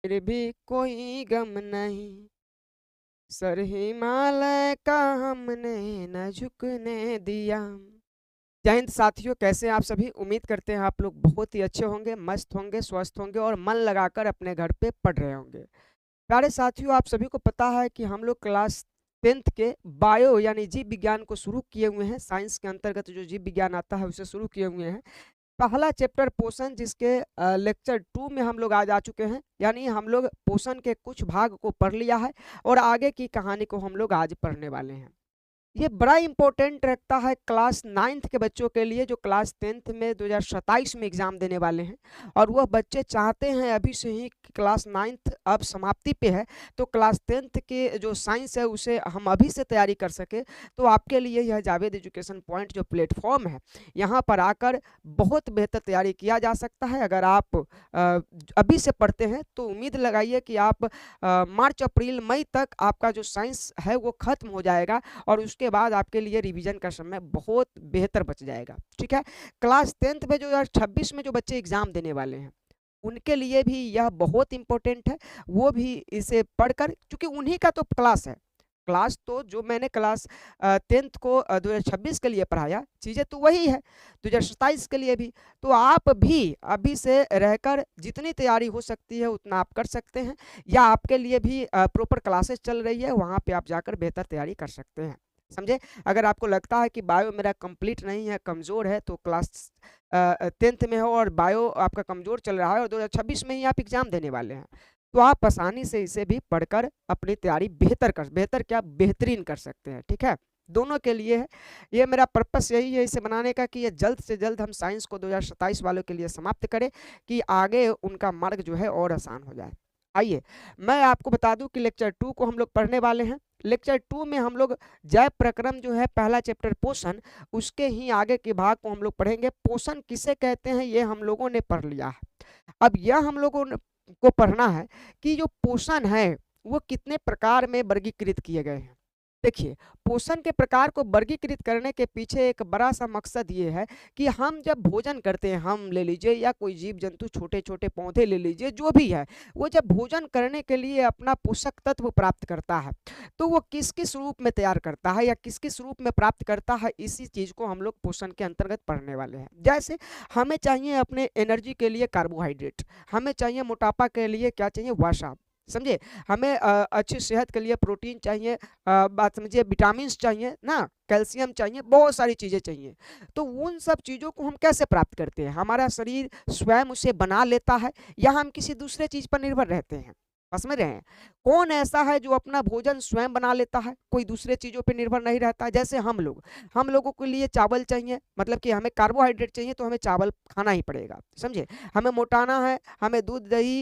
फिर भी कोई गम नहीं, सर हिमालय का हमने न झुकने दिया। जय हिंद साथियों, कैसे हैं आप सभी। उम्मीद करते हैं आप लोग बहुत ही अच्छे होंगे, मस्त होंगे, स्वस्थ होंगे और मन लगाकर अपने घर पे पढ़ रहे होंगे। प्यारे साथियों, आप सभी को पता है कि हम लोग क्लास 10th के बायो यानी जीव विज्ञान को शुरू किए हुए हैं। साइंस के अंतर्गत जो जीव विज्ञान आता है उसे शुरू किए हुए हैं। पहला चैप्टर पोषण, जिसके लेक्चर 2 में हम लोग आज आ चुके हैं, यानी हम लोग पोषण के कुछ भाग को पढ़ लिया है और आगे की कहानी को हम लोग आज पढ़ने वाले हैं। ये बड़ा इंपॉर्टेंट रखता है क्लास 9th के बच्चों के लिए, जो क्लास 10th में 2027 में एग्जाम देने वाले हैं। और वह बच्चे चाहते हैं अभी से ही कि क्लास 9th अब समाप्ति पे है, तो क्लास 10th के जो साइंस है उसे हम अभी से तैयारी कर सके। तो आपके लिए यह जावेद एजुकेशन पॉइंट जो प्लेटफॉर्म है, यहाँ पर आकर बहुत बेहतर तैयारी किया जा सकता है। अगर आप अभी से पढ़ते हैं तो उम्मीद लगाइए कि आप मार्च अप्रैल मई तक आपका जो साइंस है वो खत्म हो जाएगा और उसके बाद आपके लिए रिवीजन का समय बहुत बेहतर बच जाएगा। ठीक है। क्लास 10th में जो 2026 में जो बच्चे एग्जाम देने वाले हैं उनके लिए भी यह बहुत इंपॉर्टेंट है। वो भी इसे पढ़कर, क्योंकि उन्हीं का तो क्लास है। क्लास तो जो मैंने क्लास 10th को 2026 के लिए पढ़ाया, चीज़ें तो वही है 2027 के लिए भी। तो आप भी अभी से रहकर जितनी तैयारी हो सकती है उतना आप कर सकते हैं, या आपके लिए भी प्रॉपर क्लासेस चल रही है, वहाँ पे आप जाकर बेहतर तैयारी कर सकते हैं। समझे। अगर आपको लगता है कि बायो मेरा कंप्लीट नहीं है, कमज़ोर है, तो क्लास 10th में हो और बायो आपका कमज़ोर चल रहा है और 2026 में ही आप एग्ज़ाम देने वाले हैं, तो आप आसानी से इसे भी पढ़कर अपनी तैयारी बेहतर क्या बेहतरीन कर सकते हैं। ठीक है। दोनों के लिए है। ये मेरा पर्पस यही है इसे बनाने का कि ये जल्द से जल्द हम साइंस को 2027 वालों के लिए समाप्त करें, कि आगे उनका मार्ग जो है और आसान हो जाए। आइए मैं आपको बता दूं कि लेक्चर 2 को हम लोग पढ़ने वाले हैं। लेक्चर 2 में हम लोग जैव प्रक्रम जो है, पहला चैप्टर पोषण, उसके ही आगे के भाग को हम लोग पढ़ेंगे। पोषण किसे कहते हैं ये हम लोगों ने पढ़ लिया है। अब यह हम लोगों को पढ़ना है कि जो पोषण है वो कितने प्रकार में वर्गीकृत किए गए हैं। देखिए, पोषण के प्रकार को वर्गीकृत करने के पीछे एक बड़ा सा मकसद ये है कि हम जब भोजन करते हैं, हम ले लीजिए या कोई जीव जंतु, छोटे छोटे पौधे ले लीजिए, जो भी है, वो जब भोजन करने के लिए अपना पोषक तत्व प्राप्त करता है तो वो किस किस रूप में तैयार करता है या किस किस रूप में प्राप्त करता है, इसी चीज को हम लोग पोषण के अंतर्गत पढ़ने वाले हैं। जैसे हमें चाहिए अपने एनर्जी के लिए कार्बोहाइड्रेट, हमें चाहिए मोटापा के लिए क्या चाहिए, वसा, समझे। हमें अच्छी सेहत के लिए प्रोटीन चाहिए, बात समझिए, विटामिन चाहिए ना, कैल्शियम चाहिए, बहुत सारी चीज़ें चाहिए। तो उन सब चीज़ों को हम कैसे प्राप्त करते हैं, हमारा शरीर स्वयं उसे बना लेता है या हम किसी दूसरे चीज़ पर निर्भर रहते हैं। समझ रहे हैं। कौन ऐसा है जो अपना भोजन स्वयं बना लेता है, कोई दूसरे चीज़ों पर निर्भर नहीं रहता। जैसे हम लोगों के लिए चावल चाहिए, मतलब कि हमें कार्बोहाइड्रेट चाहिए तो हमें चावल खाना ही पड़ेगा, समझे। हमें मोटाना है, हमें दूध दही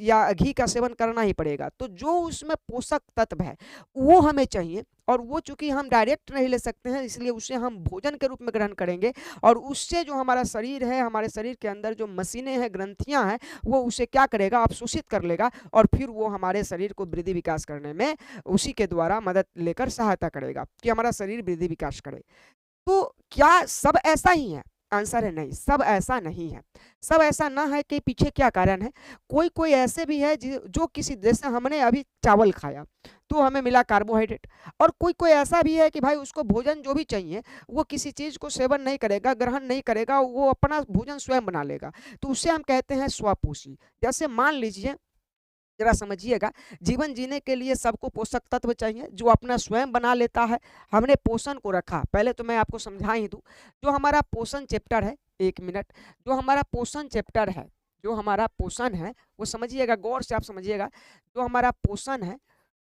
या घी का सेवन करना ही पड़ेगा। तो जो उसमें पोषक तत्व है वो हमें चाहिए, और वो चूंकि हम डायरेक्ट नहीं ले सकते हैं, इसलिए उसे हम भोजन के रूप में ग्रहण करेंगे। और उससे जो हमारा शरीर है, हमारे शरीर के अंदर जो मशीनें हैं, ग्रंथियां हैं, वो उसे क्या करेगा, अवशोषित कर लेगा और फिर वो हमारे शरीर को वृद्धि विकास करने में उसी के द्वारा मदद लेकर सहायता करेगा कि हमारा शरीर वृद्धि विकास करे। तो क्या सब ऐसा ही है? आंसर है नहीं, सब ऐसा नहीं है। सब ऐसा ना है कि पीछे क्या कारण है। कोई कोई ऐसे भी है जो किसी, जैसे हमने अभी चावल खाया तो हमें मिला कार्बोहाइड्रेट, और कोई कोई ऐसा भी है कि भाई उसको भोजन जो भी चाहिए वो किसी चीज को सेवन नहीं करेगा, ग्रहण नहीं करेगा, वो अपना भोजन स्वयं बना लेगा। तो उसे हम कहते हैं स्वपोषी। जैसे मान लीजिए, जरा समझिएगा, जीवन जीने के लिए सबको पोषक तत्व चाहिए जो अपना स्वयं बना लेता है। हमने पोषण को रखा, पहले तो मैं आपको समझा ही दूं। जो हमारा पोषण चैप्टर है, एक मिनट, जो हमारा पोषण चैप्टर है, जो हमारा पोषण है वो समझिएगा, गौर से आप समझिएगा। जो हमारा पोषण है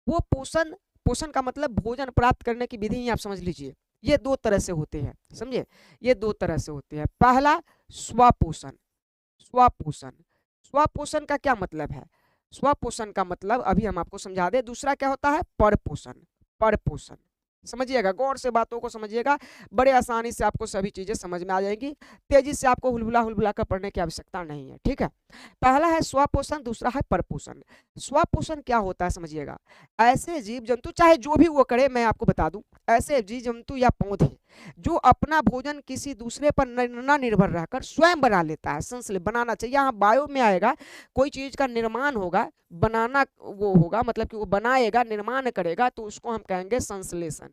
वो पोषण, पोषण का मतलब भोजन प्राप्त करने की विधि ही आप समझ लीजिए। ये दो तरह से होते हैं, समझे। ये दो तरह से होते हैं। पहला स्वपोषण। स्वपोषण, स्वपोषण का क्या मतलब है? स्वपोषण का मतलब अभी हम आपको समझा दें। दूसरा क्या होता है? परपोषण। परपोषण, समझिएगा, गौर से बातों को समझिएगा, बड़े आसानी से आपको सभी चीजें समझ में आ जाएंगी। तेजी से आपको हुलबुला हुलबुला कर पढ़ने की आवश्यकता नहीं है। ठीक है। पहला है स्वपोषण, दूसरा है परपोषण। स्वपोषण क्या होता है समझिएगा। ऐसे जीव जंतु, चाहे जो भी वो करे, मैं आपको बता दूं, ऐसे जीव जंतु या पौधे जो अपना भोजन किसी दूसरे पर न निर्भर रहकर स्वयं बना लेता है। संश्लेष बनाना चाहिए, यहाँ बायो में आएगा, कोई चीज का निर्माण होगा, बनाना वो होगा, मतलब कि वो बनाएगा, निर्माण करेगा, तो उसको हम कहेंगे संश्लेषण।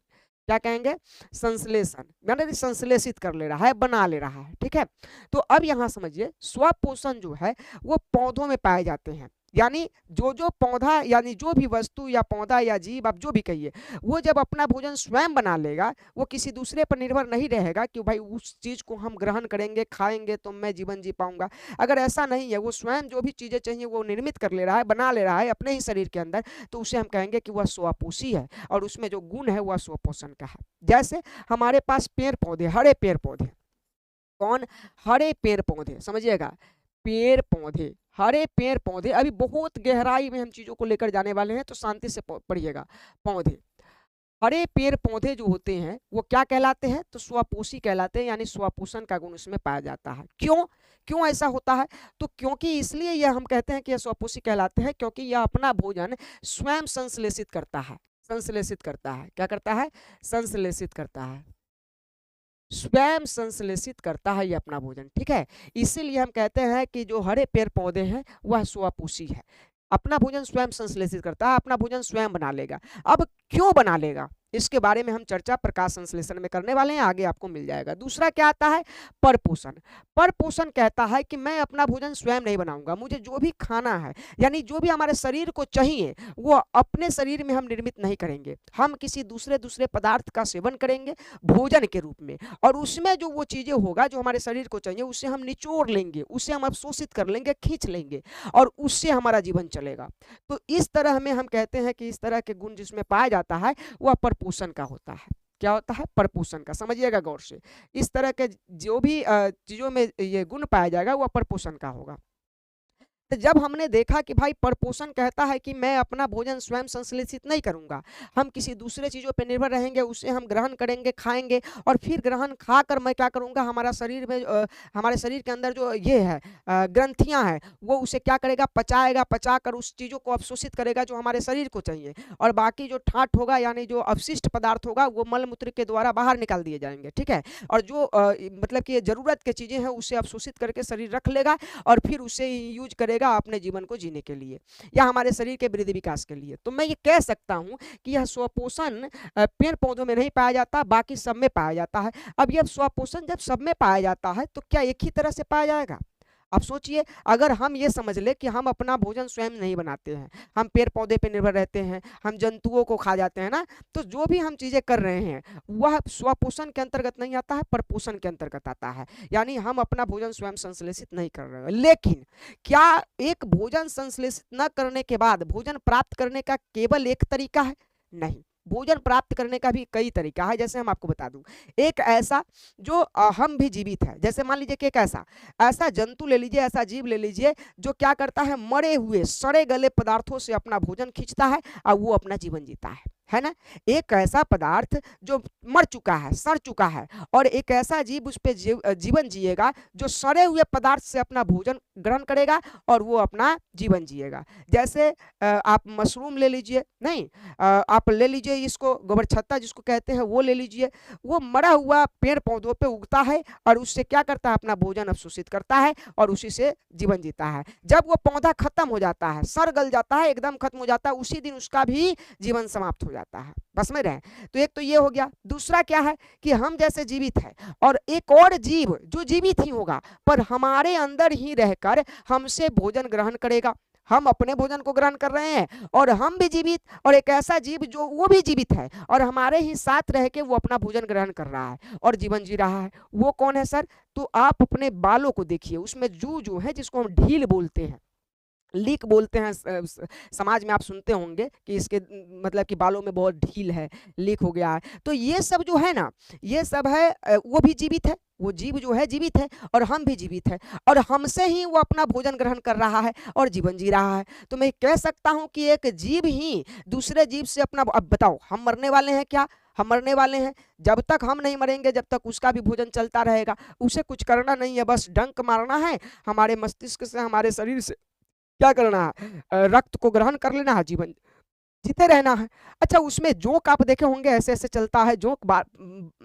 क्या कहेंगे? संश्लेषण, यानी संश्लेषित कर ले रहा है, बना ले रहा है। ठीक है, तो अब यहाँ समझिए, स्वपोषण जो है वो पौधों में पाए जाते हैं। यानी जो पौधा, यानी जो भी वस्तु या पौधा या जीव, आप जो भी कहिए, वो जब अपना भोजन स्वयं बना लेगा, वो किसी दूसरे पर निर्भर नहीं रहेगा कि भाई उस चीज को हम ग्रहण करेंगे, खाएंगे तो मैं जीवन जी पाऊंगा। अगर ऐसा नहीं है, वो स्वयं जो भी चीजें चाहिए वो निर्मित कर ले रहा है, बना ले रहा है अपने ही शरीर के अंदर, तो उसे हम कहेंगे कि वह स्वपोषी है, और उसमें जो गुण है वह स्वपोषण का है। जैसे हमारे पास पेड़ पौधे, हरे पेड़ पौधे, कौन? हरे पेड़ पौधे, समझिएगा, पेड़ पौधे, हरे पेड़ पौधे। अभी बहुत गहराई में हम चीजों को लेकर जाने वाले हैं, तो शांति से पढ़िएगा। पौधे, हरे पेड़ पौधे जो होते हैं वो क्या कहलाते हैं? तो स्वपोषी कहलाते हैं, यानी स्वपोषण का गुण उसमें पाया जाता है। क्यों? क्यों ऐसा होता है? तो क्योंकि इसलिए यह हम कहते हैं कि यह स्वपोषी कहलाते हैं, क्योंकि यह अपना भोजन स्वयं संश्लेषित करता है। संश्लेषित करता है, क्या करता है? संश्लेषित करता है, स्वयं संश्लेषित करता है ये अपना भोजन। ठीक है, इसीलिए हम कहते हैं कि जो हरे पेड़ पौधे हैं वह स्वपोषी है, अपना भोजन स्वयं संश्लेषित करता है, अपना भोजन स्वयं बना लेगा। अब क्यों बना लेगा, इसके बारे में हम चर्चा प्रकाश संश्लेषण में करने वाले हैं, आगे आपको मिल जाएगा। दूसरा क्या आता है? परपोषण। परपोषण कहता है कि मैं अपना भोजन स्वयं नहीं बनाऊंगा, मुझे जो भी खाना है, यानी जो भी हमारे शरीर को चाहिए, वो अपने शरीर में हम निर्मित नहीं करेंगे, हम किसी दूसरे पदार्थ का सेवन करेंगे भोजन के रूप में, और उसमें जो वो चीजें होगा जो हमारे शरीर को चाहिए, उससे हम निचोड़ लेंगे, उससे हम अवशोषित कर लेंगे, खींच लेंगे, और उससे हमारा जीवन चलेगा। तो इस तरह में हम कहते हैं कि इस तरह के गुण जिसमें पाया जाता है वह परपोषण का होता है। क्या होता है? परपोषण का। समझिएगा गौर से, इस तरह के जो भी चीजों में ये गुण पाया जाएगा वह परपोषण का होगा। तो जब हमने देखा कि भाई परपोषण कहता है कि मैं अपना भोजन स्वयं संश्लेषित नहीं करूंगा, हम किसी दूसरे चीज़ों पर निर्भर रहेंगे, उसे हम ग्रहण करेंगे, खाएंगे, और फिर ग्रहण खाकर मैं क्या करूंगा, हमारा शरीर में हमारे शरीर के अंदर जो ये है ग्रंथियां हैं, वो उसे क्या करेगा? पचाएगा, पचाकर उस चीज़ों को अवशोषित करेगा जो हमारे शरीर को चाहिए, और बाकी जो ठाट होगा, यानी जो अवशिष्ट पदार्थ होगा, वो मलमूत्र के द्वारा बाहर निकाल दिए जाएंगे। ठीक है, और जो मतलब कि जरूरत की चीज़ें हैं उसे अवशोषित करके शरीर रख लेगा, और फिर उसे यूज करेगा अपने जीवन को जीने के लिए, या हमारे शरीर के वृद्धि विकास के लिए। तो मैं ये कह सकता हूं कि यह स्वपोषण पेड़ पौधों में नहीं पाया जाता, बाकी सब में पाया जाता है। अब यह स्वपोषण जब सब में पाया जाता है तो क्या एक ही तरह से पाया जाएगा? अब सोचिए, अगर हम ये समझ ले कि हम अपना भोजन स्वयं नहीं बनाते हैं, हम पेड़ पौधे पर निर्भर रहते हैं, हम जंतुओं को खा जाते हैं ना, तो जो भी हम चीजें कर रहे हैं वह स्वपोषण के अंतर्गत नहीं आता है, परपोषण के अंतर्गत आता है। यानी हम अपना भोजन स्वयं संश्लेषित नहीं कर रहे हैं। लेकिन क्या एक भोजन संश्लेषित न करने के बाद भोजन प्राप्त करने का केवल एक तरीका है? नहीं, भोजन प्राप्त करने का भी कई तरीका है। जैसे हम आपको बता दूं, एक ऐसा जो हम भी जीवित है, जैसे मान लीजिए कि एक ऐसा ऐसा जंतु ले लीजिए, ऐसा जीव ले लीजिए जो क्या करता है, मरे हुए सड़े गले पदार्थों से अपना भोजन खींचता है और वो अपना जीवन जीता है ना। एक ऐसा पदार्थ जो मर चुका है, सड़ चुका है, और एक ऐसा जीव उस पे जीवन जिएगा जो सड़े हुए पदार्थ से अपना भोजन ग्रहण करेगा और वो अपना जीवन जिएगा। जैसे आप मशरूम ले लीजिए, नहीं आप ले लीजिए इसको गोबर छत्ता जिसको कहते हैं, वो ले लीजिए, वो मरा हुआ पेड़ पौधों पे उगता है और उससे क्या करता है, अपना भोजन अवशोषित करता है और उसी से जीवन जीता है। जब वो पौधा खत्म हो जाता है, सड़ गल जाता है, एकदम खत्म हो जाता है, उसी दिन उसका भी जीवन समाप्त हो जाता है। बस में रहे। तो एक तो ये हो गया। दूसरा क्या है कि हम जैसे जीवित है और एक और जीव जो जीवित ही होगा पर हमारे अंदर ही रहकर हमसे भोजन ग्रहण करेगा। हम अपने भोजन को ग्रहण कर रहे हैं और हम भी जीवित, और एक ऐसा जीव जो वो भी जीवित है और हमारे ही साथ रह के वो अपना भोजन ग्रहण कर रहा है और जीवन जी रहा है। वो कौन है सर? तो आप अपने बालों को देखिए, उसमें जू जो है जिसको हम ढील बोलते हैं, लीक बोलते हैं, समाज में आप सुनते होंगे कि इसके मतलब कि बालों में बहुत ढील है, लीक हो गया है। तो ये सब जो है ना, ये सब है वो भी जीवित है, वो जीव जो है जीवित है और हम भी जीवित है और हमसे ही वो अपना भोजन ग्रहण कर रहा है और जीवन जी रहा है। तो मैं कह सकता हूं कि एक जीव ही दूसरे जीव से अपना, अब बताओ हम मरने वाले हैं क्या? हम मरने वाले हैं। जब तक हम नहीं मरेंगे जब तक उसका भी भोजन चलता रहेगा। उसे कुछ करना नहीं है, बस डंक मारना है, हमारे मस्तिष्क से, हमारे शरीर से क्या करना है, रक्त को ग्रहण कर लेना है, जीवन जीते रहना है। अच्छा, उसमें जोंक आप देखे होंगे, ऐसे ऐसे चलता है जोंक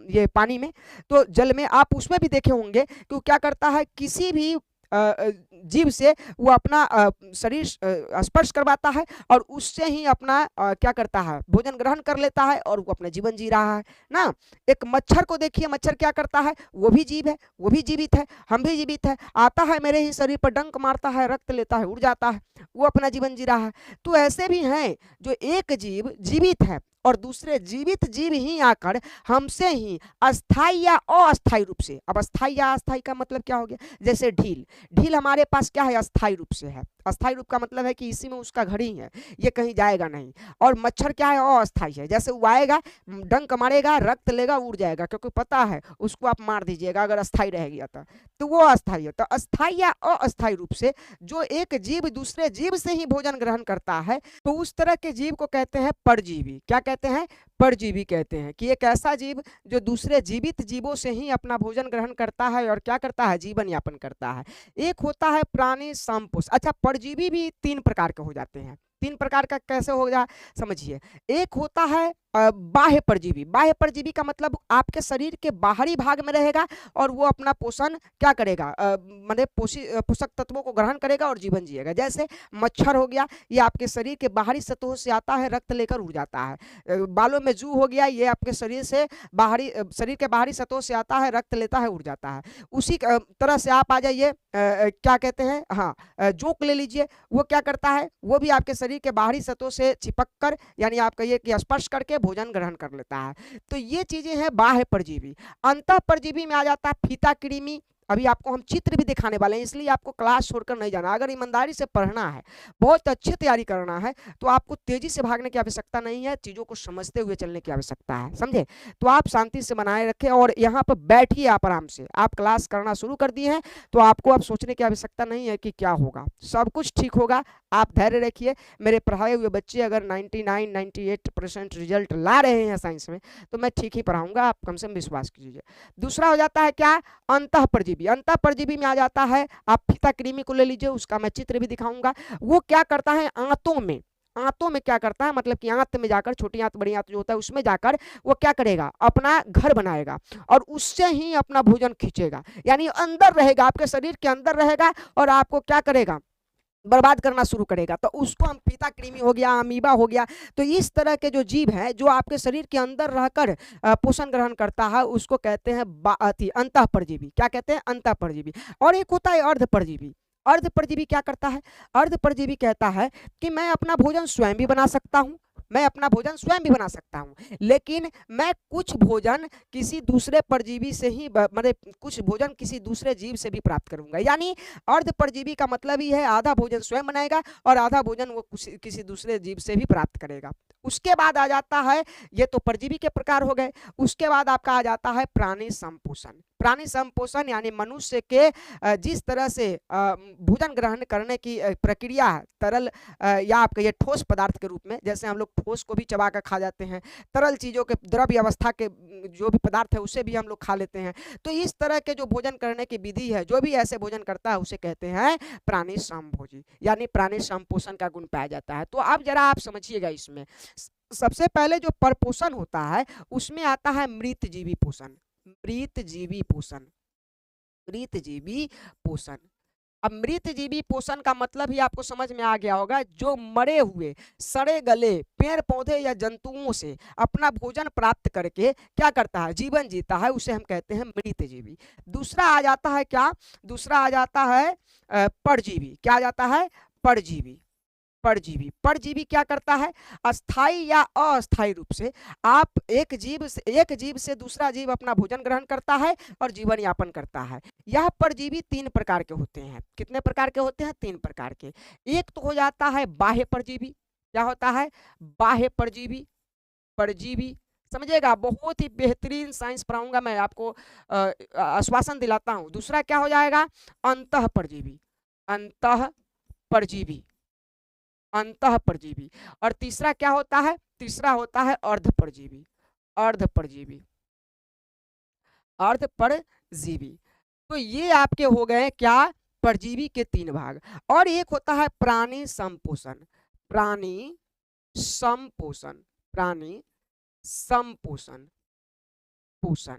ये पानी में, तो जल में आप उसमें भी देखे होंगे कि वो क्या करता है, किसी भी जीव से वो अपना शरीर स्पर्श करवाता है और उससे ही अपना क्या करता है, भोजन ग्रहण कर लेता है और वो अपना जीवन जी रहा है ना। एक मच्छर को देखिए, मच्छर क्या करता है, वो भी जीव है, वो भी जीवित है, हम भी जीवित है, आता है मेरे ही शरीर पर डंक मारता है, रक्त लेता है, उड़ जाता है, वो अपना जीवन जी रहा है। तो ऐसे भी हैं जो एक जीव जीवित है और दूसरे जीवित जीव ही आकर हमसे ही अस्थाई या अस्थाई रूप से, अब अस्थाई या अस्थाई का मतलब क्या हो गया, जैसे ढील, ढील हमारे पास क्या है, अस्थाई रूप से है। अस्थाई रूप का मतलब है कि इसी में उसका घर ही है, ये कहीं जाएगा नहीं। और मच्छर क्या है, अस्थाई है, जैसे वो आएगा, डंक मारेगा, रक्त लेगा, उड़ जाएगा, क्योंकि पता है उसको आप मार दीजिएगा अगर अस्थाई रह गया तो वो अस्थाई है। तो अस्थाई या अस्थाई रूप से जो एक जीव दूसरे जीव से ही भोजन ग्रहण करता है, तो उस तरह के जीव को कहते हैं परजीवी। क्या कहते हैं, परजीवी कहते हैं कि एक ऐसा जीव जो दूसरे जीवित जीवों से ही अपना भोजन ग्रहण करता है और क्या करता है, जीवन यापन करता है। एक होता है प्राणी संपुष। अच्छा, परजीवी भी तीन प्रकार के हो जाते हैं। तीन प्रकार का कैसे हो जा, समझिए। एक होता है बाह्य परजीवी। बाह्य परजीवी का मतलब आपके शरीर के बाहरी भाग में रहेगा और वो अपना पोषण क्या करेगा, मतलब पोषक तत्वों को ग्रहण करेगा और जीवन जिएगा। जैसे मच्छर हो गया, ये आपके शरीर के बाहरी सतहों से आता है, रक्त लेकर उड़ जाता है। बालों में जू हो गया, ये आपके शरीर से बाहरी शरीर के बाहरी सतहों से आता है, रक्त लेता है, उड़ जाता है। उसी तरह से आप आ जाइए, क्या कहते हैं, हाँ, जोंक ले लीजिए। वो क्या करता है, वो भी आपके शरीर के बाहरी सतहों से चिपक कर, यानी आप कहिए कि स्पर्श करके भोजन ग्रहण कर लेता है। तो ये चीजें हैं बाह्य परजीवी। अंतः परजीवी में आ जाता है फीता कृमि। अभी आपको हम चित्र भी दिखाने वाले हैं, इसलिए आपको क्लास छोड़कर नहीं जाना। अगर ईमानदारी से पढ़ना है, बहुत अच्छी तैयारी करना है, तो आपको तेजी से भागने की आवश्यकता नहीं है, चीजों को समझते हुए चलने की आवश्यकता है, समझे। तो आप शांति से बनाए रखें और यहाँ पर बैठिए आप आराम से। आप क्लास करना शुरू कर दिए हैं तो आपको अब सोचने की आवश्यकता नहीं है कि क्या होगा, सब कुछ ठीक होगा। आप धैर्य रखिए। मेरे पढ़ाए हुए बच्चे अगर 99-98% रिजल्ट ला रहे हैं साइंस में, तो मैं ठीक ही पढ़ाऊंगा, आप कम से कम विश्वास कीजिए। दूसरा हो जाता है क्या, अंतः परजीवी। अंतः परजीवी में आ जाता है, आप फीता कृमि को ले लीजिए, उसका मैं चित्र भी दिखाऊंगा। वो क्या करता है, आंतों में, आंतों में क्या करता है, मतलब कि आंत में जाकर, छोटी आंत बड़ी आंत जो होता है उसमें जाकर वो क्या करेगा, अपना घर बनाएगा और उससे ही अपना भोजन खींचेगा। यानी अंदर रहेगा, आपके शरीर के अंदर रहेगा और आपको क्या करेगा, बर्बाद करना शुरू करेगा। तो उसको हम फीता कृमि हो गया, अमीबा हो गया। तो इस तरह के जो जीव है जो आपके शरीर के अंदर रहकर पोषण ग्रहण करता है, उसको कहते हैं अंतः परजीवी। क्या कहते हैं, अंतः परजीवी। और एक होता है अर्ध परजीवी। अर्ध परजीवी क्या करता है, अर्ध परजीवी कहता है कि मैं अपना भोजन स्वयं भी बना सकता हूँ, मैं अपना भोजन स्वयं भी बना सकता हूँ, लेकिन मैं कुछ भोजन किसी दूसरे परजीवी से ही, मतलब कुछ भोजन किसी दूसरे जीव से भी प्राप्त करूंगा। यानी अर्ध परजीवी का मतलब ही है आधा भोजन स्वयं बनाएगा और आधा भोजन वो किसी दूसरे जीव से भी प्राप्त करेगा। उसके बाद आ जाता है, ये तो परजीवी के प्रकार हो गए। उसके बाद आपका आ जाता है प्राणी संपोषण। प्राणी संपोषण यानी मनुष्य के जिस तरह से भोजन ग्रहण करने की प्रक्रिया है, तरल या आप कहिए ठोस पदार्थ के रूप में, जैसे हम लोग ठोस को भी चबा कर खा जाते हैं, तरल चीज़ों के द्रव्य अवस्था के जो भी पदार्थ है उसे भी हम लोग खा लेते हैं। तो इस तरह के जो भोजन करने की विधि है, जो भी ऐसे भोजन करता है उसे कहते हैं प्राणी समभोजी, यानी प्राणी संपोषण का गुण पाया जाता है। तो अब जरा आप समझिएगा, इसमें सबसे पहले जो परपोषण होता है उसमें आता है मृतजीवी पोषण। मृतजीवी पोषण, मृतजीवी पोषण। अब मृतजीवी पोषण का मतलब ही आपको समझ में आ गया होगा, जो मरे हुए सड़े गले पेड़ पौधे या जंतुओं से अपना भोजन प्राप्त करके क्या करता है, जीवन जीता है, उसे हम कहते हैं मृतजीवी। दूसरा आ जाता है क्या, दूसरा आ जाता है परजीवी। क्या आ जाता है, परजीवी। परजीवी, परजीवी क्या करता है, अस्थाई या अस्थाई रूप से आप एक जीव से दूसरा जीव अपना भोजन ग्रहण करता है और जीवन यापन करता है। यह परजीवी तीन प्रकार के होते हैं। कितने प्रकार के होते हैं, तीन प्रकार के। एक तो हो जाता है बाह्य परजीवी। क्या होता है, बाह्य परजीवी। परजीवी समझिएगा, बहुत ही बेहतरीन साइंस पढ़ाऊंगा मैं आपको, आश्वासन दिलाता हूं। दूसरा क्या हो जाएगा, अंतः परजीवी। अंतः परजीवी, अंतः परजीवी। और तीसरा क्या होता है, तीसरा होता है अर्ध परजीवी। अर्ध परजीवी, अर्ध परजीवी। तो ये आपके हो गए क्या, परजीवी के तीन भाग। और एक होता है प्राणी संपोषण। प्राणी समपोषण, प्राणी समपोषण, पोषण,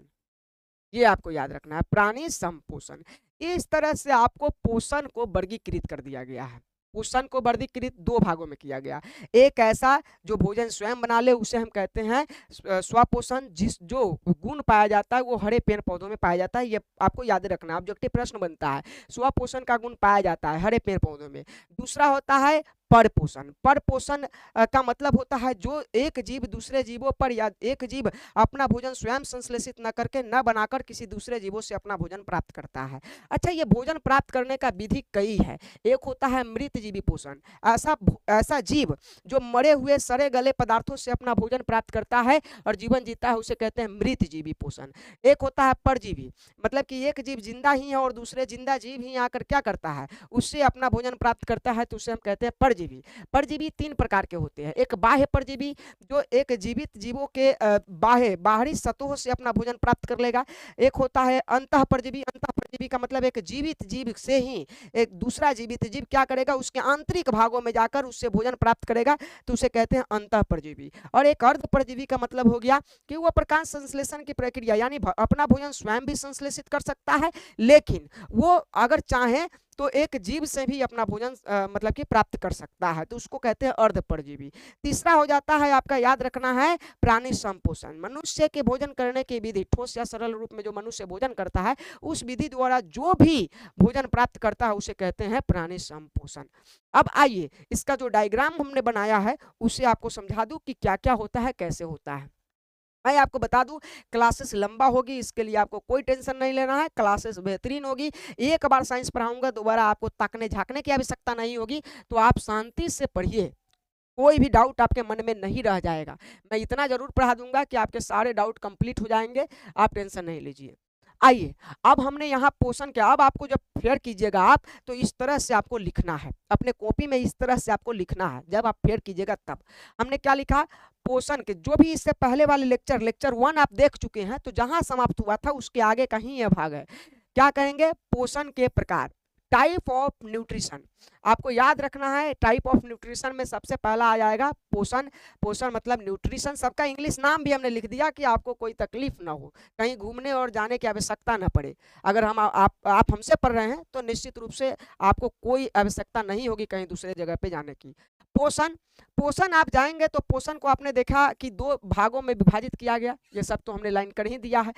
ये आपको याद रखना है, प्राणी समपोषण। इस तरह से आपको पोषण को वर्गीकृत कर दिया गया है। पोषण को वर्गीकृत दो भागों में किया गया। एक ऐसा जो भोजन स्वयं बना ले, उसे हम कहते हैं स्वपोषण, जिस जो गुण पाया जाता है वो हरे पेड़ पौधों में पाया जाता है। ये आपको याद रखना, ऑब्जेक्टिव प्रश्न बनता है, स्वपोषण का गुण पाया जाता है हरे पेड़ पौधों में। दूसरा होता है परपोषण। परपोषण का मतलब होता है जो एक जीव दूसरे जीवों पर, या एक जीव अपना भोजन स्वयं संश्लेषित न करके, न बनाकर किसी दूसरे जीवों से अपना भोजन प्राप्त करता है। अच्छा, ये भोजन प्राप्त करने का विधि कई है। एक होता है मृत जीवी पोषण, ऐसा जीव जो मरे हुए सड़े गले पदार्थों से अपना भोजन प्राप्त करता है और जीवन जीता है, उसे कहते हैं मृत जीवी पोषण। एक होता है परजीवी, मतलब कि एक जीव जिंदा ही है और दूसरे जिंदा जीव ही आकर क्या करता है, उससे अपना भोजन प्राप्त करता है, तो उसे हम कहते हैं परजीवी। परजीवी तीन प्रकार के होते हैं। एक बाह्य परजीवी, जो एक जीवित जीवों के बाहरी सतहों से अपना भोजन प्राप्त कर लेगा। एक होता है अंतः परजीवी। अंतः परजीवी का मतलब एक जीवित जीव से ही एक दूसरा जीवित जीव क्या करेगा, उसके आंतरिक भागों में जाकर उससे भोजन प्राप्त करेगा, तो उसे कहते हैं अंतः परजीवी। और एक अर्ध परजीवी का मतलब हो गया कि वह प्रकाश संश्लेषण की प्रक्रिया, यानी अपना भोजन स्वयं भी संश्लेषित कर सकता है, लेकिन वो अगर चाहे तो एक जीव से भी अपना भोजन मतलब कि प्राप्त कर सकता है, तो उसको कहते हैं अर्ध परजीवी। तीसरा हो जाता है आपका, याद रखना है, प्राणी संपोषण। मनुष्य के भोजन करने की विधि, ठोस या सरल रूप में जो मनुष्य भोजन करता है, उस विधि द्वारा जो भी भोजन प्राप्त करता है उसे कहते हैं प्राणी संपोषण। अब आइए इसका जो डायग्राम हमने बनाया है उसे आपको समझा दूं कि क्या क्या होता है, कैसे होता है। मैं आपको बता दूं, क्लासेस लंबा होगी, इसके लिए आपको कोई टेंशन नहीं लेना है, क्लासेस बेहतरीन होगी। एक बार साइंस पढ़ाऊंगा, दोबारा आपको ताकने झांकने की आवश्यकता नहीं होगी, तो आप शांति से पढ़िए, कोई भी डाउट आपके मन में नहीं रह जाएगा। मैं इतना जरूर पढ़ा दूंगा कि आपके सारे डाउट कंप्लीट हो जाएंगे, आप टेंशन नहीं लीजिए। आइए, अब हमने यहाँ पोषण किया। अब आपको जब फेयर कीजिएगा आप, तो इस तरह से आपको लिखना है, अपने कॉपी में इस तरह से आपको लिखना है। जब आप फेयर कीजिएगा तब हमने क्या लिखा, पोषण के जो भी इससे पहले वाले लेक्चर 1 आप देख चुके हैं, तो जहां समाप्त हुआ था उसके आगे का ही यह भाग है। क्या कहेंगे, पोषण के प्रकार, टाइप ऑफ न्यूट्रिशन। आपको याद रखना है, टाइप ऑफ न्यूट्रिशन में सबसे पहला आ जाएगा पोषण। पोषण मतलब न्यूट्रिशन, सबका इंग्लिश नाम भी हमने लिख दिया कि आपको कोई तकलीफ ना हो, कहीं घूमने और जाने की आवश्यकता ना पड़े। अगर हम आप हमसे पढ़ रहे हैं तो निश्चित रूप से आपको कोई आवश्यकता नहीं होगी कहीं दूसरे जगह पे जाने की। पोषण, पोषण आप जाएंगे तो पोषण को आपने देखा कि दो भागों में विभाजित किया गया, ये सब तो हमने लाइन कर ही दिया है।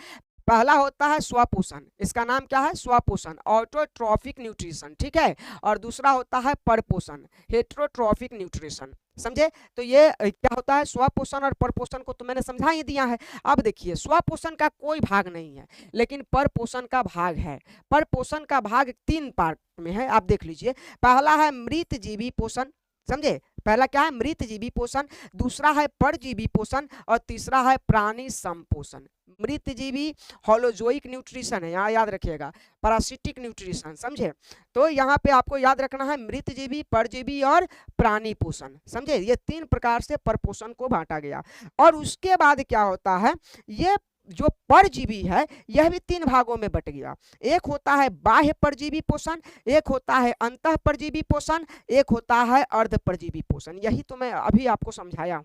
पहला होता है स्वपोषण, इसका नाम क्या है, स्वपोषण, ऑटोट्रॉफिक न्यूट्रिशन, ठीक है। और दूसरा होता है परपोषण, हेट्रोट्रॉफिक न्यूट्रिशन। समझे, तो ये क्या होता है, स्वपोषण और परपोषण को तो मैंने समझा ही दिया है। अब देखिए, स्वपोषण का कोई भाग नहीं है, लेकिन परपोषण का भाग है। परपोषण का भाग 3 पार्ट में है, आप देख लीजिए। पहला है मृत जीवी पोषण, समझे, पहला क्या है, मृत जीवी पोषण। दूसरा है परजीवी पोषण और तीसरा है प्राणी संपोषण। मृत जीवी होलोजोइक न्यूट्रिशन है, यहाँ याद रखिएगा, पैरासिटिक न्यूट्रिशन, समझे। तो यहाँ पे आपको याद रखना है मृत जीवी, परजीवी और प्राणी पोषण, समझे। ये 3 प्रकार से परपोषण को बांटा गया। और उसके बाद क्या होता है, ये जो परजीवी है यह भी 3 भागों में बट गया। एक होता है बाह्य परजीवी पोषण, एक होता है अंतः परजीवी पोषण, एक होता है अर्ध परजीवी पोषण। यही तो मैं अभी आपको समझाया,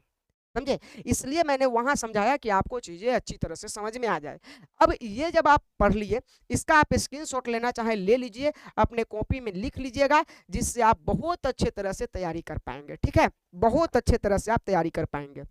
समझे। इसलिए मैंने वहां समझाया कि आपको चीजें अच्छी तरह से समझ में आ जाए। अब ये जब आप पढ़ लिए, इसका आप स्क्रीनशॉट लेना चाहे ले लीजिए, अपने कॉपी में लिख लीजिएगा, जिससे आप बहुत अच्छे तरह से तैयारी कर पाएंगे, ठीक है, बहुत अच्छे तरह से आप तैयारी कर पाएंगे।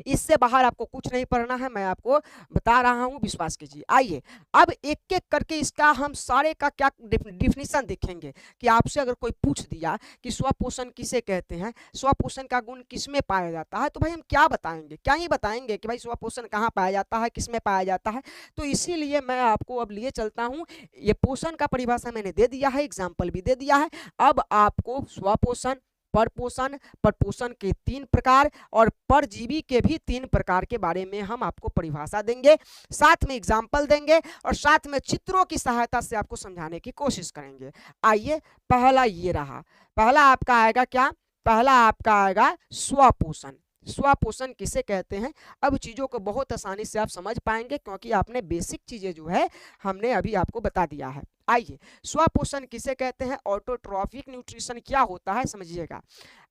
इससे बाहर आपको कुछ नहीं पढ़ना है, मैं आपको बता रहा हूं, विश्वास कीजिए। आइए अब एक एक करके इसका हम सारे का क्या डिफिनीशन देखेंगे कि आपसे अगर कोई पूछ दिया कि स्वपोषण किसे कहते हैं, स्वपोषण का गुण किसमें पाया जाता है, तो भाई हम क्या बताएंगे, क्या ही बताएंगे कि भाई स्वपोषण कहाँ पाया जाता है, किसमें पाया जाता है। तो इसीलिए मैं आपको अब लिए चलता हूँ, ये पोषण का परिभाषा मैंने दे दिया है, एग्जाम्पल भी दे दिया है। अब आपको स्वपोषण, परपोषण, परपोषण के 3 प्रकार और परजीवी के भी 3 प्रकार के बारे में हम आपको परिभाषा देंगे, साथ में एग्जाम्पल देंगे और साथ में चित्रों की सहायता से आपको समझाने की कोशिश करेंगे। आइए, पहला ये रहा, पहला आपका आएगा क्या, पहला आपका आएगा स्वपोषण। स्वपोषण किसे कहते हैं, अब चीजों को बहुत आसानी से आप समझ पाएंगे, क्योंकि आपने बेसिक चीजें जो है हमने अभी आपको बता दिया है। आइए, स्वपोषण किसे कहते हैं, ऑटोट्रॉफिक न्यूट्रिशन क्या होता है समझिएगा।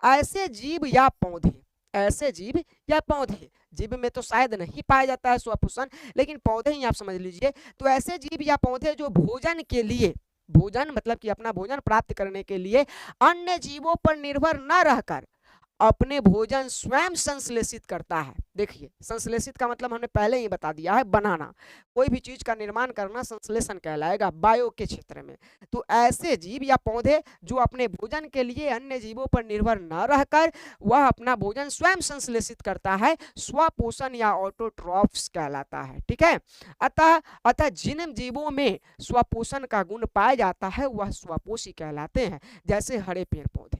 ऐसे जीव या पौधे, ऐसे जीव या पौधे, जीव में तो शायद नहीं पाया जाता है स्वपोषण, लेकिन पौधे ही आप समझ लीजिए। तो ऐसे जीव या पौधे जो भोजन के लिए, भोजन मतलब कि अपना भोजन प्राप्त करने के लिए अन्य जीवों पर निर्भर न रहकर अपने भोजन स्वयं संश्लेषित करता है। देखिए, संश्लेषित का मतलब हमने पहले ही बता दिया है, बनाना। कोई भी चीज का निर्माण करना संश्लेषण कहलाएगा बायो के क्षेत्र में। तो ऐसे जीव या पौधे जो अपने भोजन के लिए अन्य जीवों पर निर्भर न रहकर वह अपना भोजन स्वयं संश्लेषित करता है, स्वपोषण या ऑटोट्रॉफ्स कहलाता है। ठीक है। अतः अतः जिन जीवों में स्वपोषण का गुण पाया जाता है वह स्वपोषी कहलाते हैं, जैसे हरे पेड़ पौधे।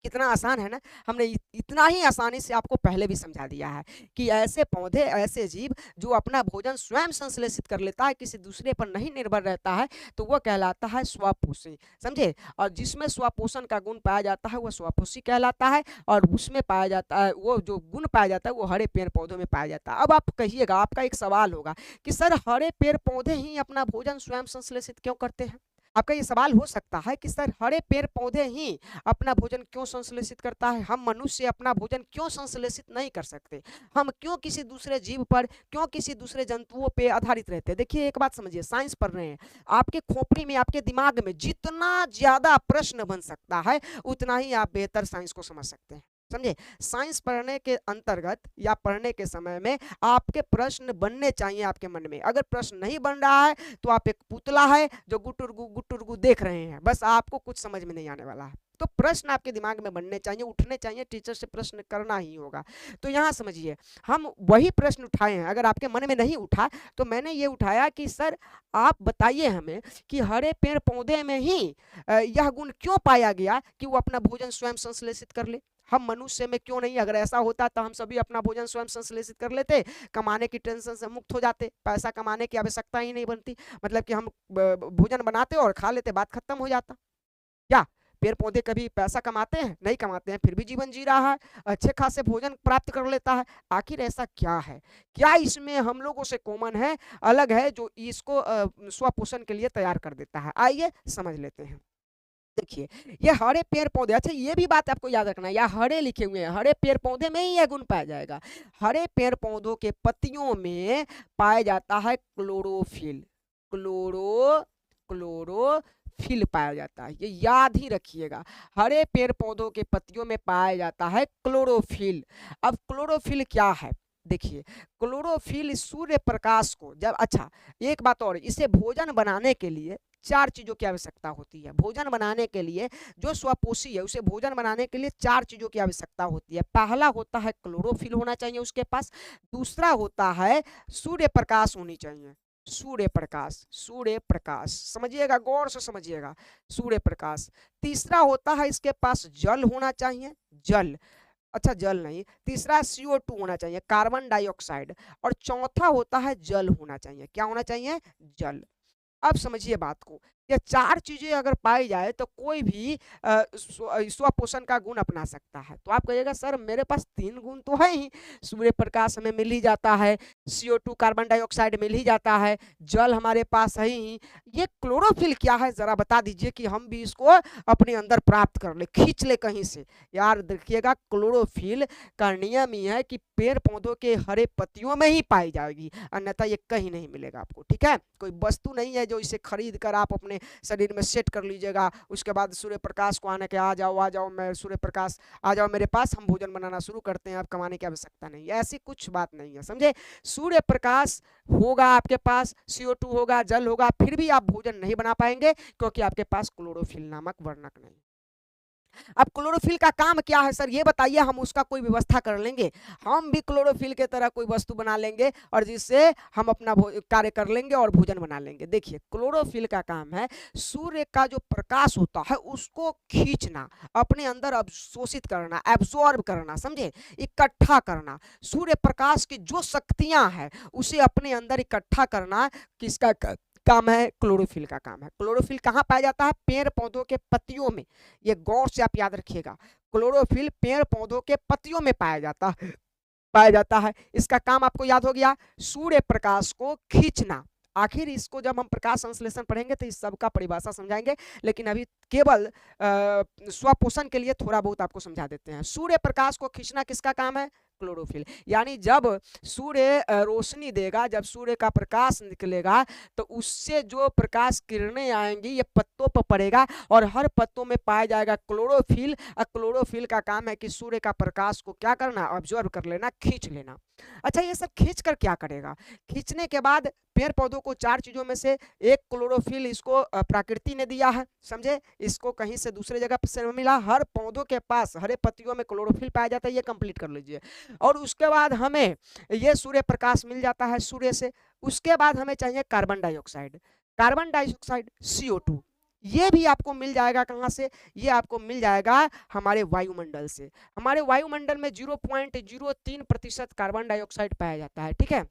कितना आसान है ना, हमने इतना ही आसानी से आपको पहले भी समझा दिया है कि ऐसे पौधे, ऐसे जीव जो अपना भोजन स्वयं संश्लेषित कर लेता है, किसी दूसरे पर नहीं निर्भर रहता है, तो वह कहलाता है स्वपोषी। समझे। और जिसमें स्वपोषण का गुण पाया जाता है वह स्वपोषी कहलाता है, और उसमें पाया जाता है, वो जो गुण पाया जाता है वो हरे पेड़ पौधों में पाया जाता है। अब आप कहिएगा, आपका एक सवाल होगा कि सर हरे पेड़ पौधे ही अपना भोजन स्वयं संश्लेषित क्यों करते हैं? आपका ये सवाल हो सकता है कि सर हरे पेड़ पौधे ही अपना भोजन क्यों संश्लेषित करता है, हम मनुष्य अपना भोजन क्यों संश्लेषित नहीं कर सकते, हम क्यों किसी दूसरे जीव पर, क्यों किसी दूसरे जंतुओं पे आधारित रहते हैं? देखिए, एक बात समझिए, साइंस पढ़ रहे हैं, आपके खोपड़ी में, आपके दिमाग में जितना ज्यादा प्रश्न बन सकता है उतना ही आप बेहतर साइंस को समझ सकते हैं। समझे। साइंस पढ़ने के अंतर्गत या पढ़ने के समय में आपके प्रश्न बनने चाहिए आपके मन में। अगर प्रश्न नहीं बन रहा है तो आप एक पुतला है जो गुटुरगु देख रहे हैं, बस आपको कुछ समझ में नहीं आने वाला है। तो प्रश्न आपके दिमाग में बनने चाहिए, उठने चाहिए, टीचर से प्रश्न करना ही होगा। तो यहाँ समझिए, हम वही प्रश्न उठाए हैं। अगर आपके मन में नहीं उठा तो मैंने ये उठाया कि सर आप बताइए हमें कि हरे पेड़ पौधे में ही यह गुण क्यों पाया गया कि वो अपना भोजन स्वयं संश्लेषित कर ले, हम मनुष्य में क्यों नहीं? अगर ऐसा होता तो हम सभी अपना भोजन स्वयं संश्लेषित कर लेते, कमाने की टेंशन से मुक्त हो जाते, पैसा कमाने की आवश्यकता ही नहीं बनती, मतलब कि हम भोजन बनाते और खा लेते, बात खत्म हो जाता। क्या पेड़ पौधे कभी पैसा कमाते हैं? नहीं कमाते हैं, फिर भी जीवन जी रहा है, अच्छे खासे भोजन प्राप्त कर लेता है। आखिर ऐसा क्या है, क्या इसमें हम लोगों से कॉमन है, अलग है, जो इसको स्वपोषण के लिए तैयार कर देता है? आइए समझ लेते हैं। देखिए, ये हरे पेड़ पौधे, अच्छा ये भी बात आपको याद रखना है, या हरे लिखे हुए हैं, हरे पेड़ पौधे में ही यह गुण पाया जाएगा। हरे पेड़ पौधों के पत्तियों में पाया जाता है क्लोरोफिल, क्लोरोफिल पाया जाता है, ये याद ही रखिएगा। हरे पेड़ पौधों के पत्तियों में पाया जाता है क्लोरोफिल। अब क्लोरोफिल क्या है? देखिए, क्लोरोफिल सूर्य प्रकाश को जब, अच्छा एक बात और, इसे भोजन बनाने के लिए 4 चीजों की आवश्यकता होती है। भोजन बनाने के लिए, जो स्वपोषी है उसे भोजन बनाने के लिए 4 चीजों की आवश्यकता होती है। पहला होता है क्लोरोफिल होना चाहिए उसके पास, दूसरा होता है सूर्य प्रकाश होनी चाहिए, सूर्य प्रकाश, सूर्य प्रकाश समझिएगा, गौर से समझिएगा, सूर्य प्रकाश। तीसरा होता है इसके पास जल होना चाहिए, जल, अच्छा जल नहीं, तीसरा CO2 होना चाहिए, कार्बन डाइऑक्साइड, और चौथा होता है जल होना चाहिए। क्या होना चाहिए? जल। अब समझिए बात को, ये 4 चीजें अगर पाई जाए तो कोई भी स्वपोषण का गुण अपना सकता है। तो आप कहिएगा सर मेरे पास 3 गुण तो है ही, सूर्य प्रकाश हमें मिल ही जाता है, CO2 कार्बन डाइऑक्साइड मिल ही जाता है, जल हमारे पास है ही, ये क्लोरोफिल क्या है जरा बता दीजिए कि हम भी इसको अपने अंदर प्राप्त कर ले, खींच ले कहीं से। यार देखिएगा, क्लोरोफिल का नियम ही है कि पेड़ पौधों के हरे पत्तियों में ही पाई जाएगी, अन्यथा ये कहीं नहीं मिलेगा आपको। ठीक है, कोई वस्तु नहीं है जो इसे खरीद कर आप अपने शरीर में सेट कर लीजिएगा, उसके बाद सूर्य प्रकाश को आने के आ जाओ मैं सूर्य प्रकाश आ जाओ मेरे पास, हम भोजन बनाना शुरू करते हैं, आप कमाने की आवश्यकता नहीं है, ऐसी कुछ बात नहीं है। समझे। सूर्य प्रकाश होगा आपके पास, CO2 होगा, जल होगा, फिर भी आप भोजन नहीं बना पाएंगे क्योंकि आपके पास क्लोरोफिल नामक वर्णक नहीं। अब क्लोरोफिल का काम क्या है सर ये बताइए, हम उसका कोई व्यवस्था कर लेंगे, हम भी क्लोरोफिल के तरह कोई वस्तु बना लेंगे और जिससे हम अपना कार्य कर लेंगे और भोजन बना लेंगे। देखिए, क्लोरोफिल का काम है सूर्य का जो प्रकाश होता है उसको खींचना, अपने अंदर अवशोषित करना, एब्जॉर्ब करना, समझे, इकट्ठा करना। सूर्य प्रकाश की जो शक्तियां हैं उसे अपने अंदर इकट्ठा करना किसका काम है? क्लोरोफिल का काम है। क्लोरोफिल कहाँ पाया जाता है? पेड़ पौधों के पत्तियों में, ये गौर से आप याद रखिएगा, क्लोरोफिल पेड़ पौधों के पत्तियों में पाया जाता है। इसका काम आपको याद हो गया, सूर्य प्रकाश को खींचना, आखिर इसको जब हम प्रकाश संश्लेषण पढ़ेंगे तो इस सब का परिभाषा समझाएंगे, लेकिन अभी केवल स्वपोषण के लिए थोड़ा बहुत आपको समझा देते हैं। सूर्य प्रकाश को खींचना किसका काम है? क्लोरोफिल। यानी जब सूर्य रोशनी देगा, जब सूर्य का प्रकाश निकलेगा तो उससे जो प्रकाश किरणें आएंगी ये पत्तों पर पड़ेगा और हर पत्तों में पाया जाएगा क्लोरोफिल। और क्लोरोफिल का काम है कि सूर्य का प्रकाश को क्या करना? ऑब्जर्व कर लेना, खींच लेना। अच्छा, ये सब खींच कर क्या करेगा? खींचने के बाद पेड़ पौधों को 4 चीजों में से एक क्लोरोफिल इसको प्रकृति ने दिया है, समझे? इसको कहीं से दूसरे जगह से मिला। हर पौधों के पास, हरे पत्तियों में क्लोरोफिल पाया जाता है, ये कंप्लीट कर लीजिए। और उसके बाद हमें ये सूर्य प्रकाश मिल जाता है सूर्य से। उसके बाद हमें चाहिए carbon dioxide. Carbon dioxide CO2, ये भी आपको मिल जाएगा कहां से? ये आपको मिल जाएगा हमारे वायुमंडल से। हमारे वायुमंडल में 0.03% कार्बन डाइऑक्साइड पाया जाता है, ठीक है।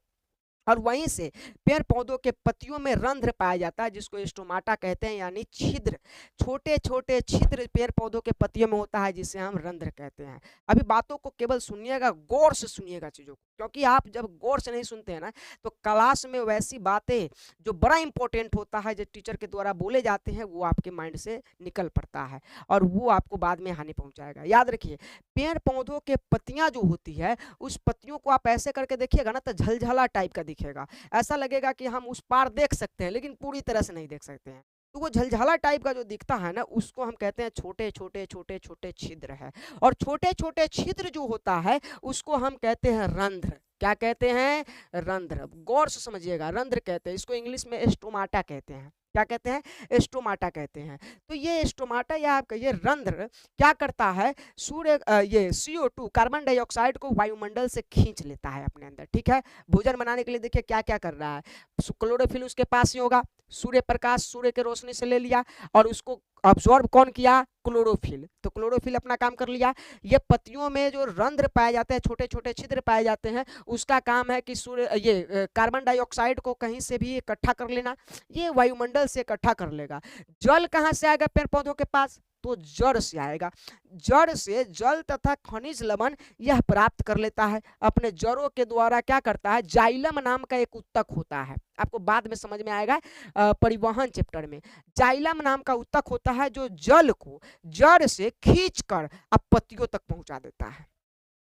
और वहीं से पेड़ पौधों के पत्तियों में रंध्र पाया जाता है, जिसको स्टोमाटा कहते हैं, यानी छिद्र। छोटे छोटे छिद्र पेड़ पौधों के पत्तियों में होता है, जिसे हम रंध्र कहते हैं। अभी बातों को केवल सुनिएगा, गौर से सुनिएगा चीजों को, क्योंकि आप जब गौर से नहीं सुनते हैं ना तो क्लास में वैसी बातें जो बड़ा इंपॉर्टेंट होता है, जो टीचर के द्वारा बोले जाते हैं, वो आपके माइंड से निकल पड़ता है और वो आपको बाद में हानि पहुंचाएगा। याद रखिए, पेड़ पौधों के पत्तियां जो होती है, उस पत्तियों को आप ऐसे करके देखिएगा ना तो झलझला टाइप का दिखेगा। ऐसा लगेगा कि हम उस पार देख सकते हैं, लेकिन पूरी तरह से नहीं देख सकते हैं। तो वो झलझला टाइप का जो दिखता है ना, उसको हम कहते हैं छोटे छोटे छोटे छोटे छिद्र है। और छोटे छोटे छिद्र जो होता है उसको हम कहते हैं रंध्र। क्या कहते हैं? रंध्र। गौर से समझिएगा, रंध्र कहते हैं इसको, इंग्लिश में स्टोमाटा कहते हैं। क्या कहते हैं? स्टोमाटा कहते हैं। तो ये स्टोमाटा या आपका ये रंध्र क्या करता है? सूर्य ये CO2 कार्बन डाइऑक्साइड को वायुमंडल से खींच लेता है अपने अंदर, ठीक है। भोजन बनाने के लिए देखिए क्या क्या कर रहा है। क्लोरोफिल उसके पास ही होगा, सूर्य प्रकाश सूर्य के रोशनी से ले लिया और उसको अब्सॉर्ब कौन किया? क्लोरोफिल। तो क्लोरोफिल अपना काम कर लिया। ये पत्तियों में जो रंध्र पाए जाते हैं, छोटे छोटे छिद्र पाए जाते हैं, उसका काम है कि सूर्य ये कार्बन डाइऑक्साइड को कहीं से भी इकट्ठा कर लेना। ये वायुमंडल से इकट्ठा कर लेगा। जल कहां से आएगा पेड़ पौधों के पास? तो जड़ से आएगा। जड़ से जल तथा खनिज लवण यह प्राप्त कर लेता है अपने जड़ों के द्वारा। क्या करता है? जाइलम नाम का एक उत्तक होता है, आपको बाद में समझ में आएगा परिवहन चैप्टर में। जाइलम नाम का उत्तक होता है जो जल को जड़ से खींचकर अब पत्तियों तक पहुंचा देता है,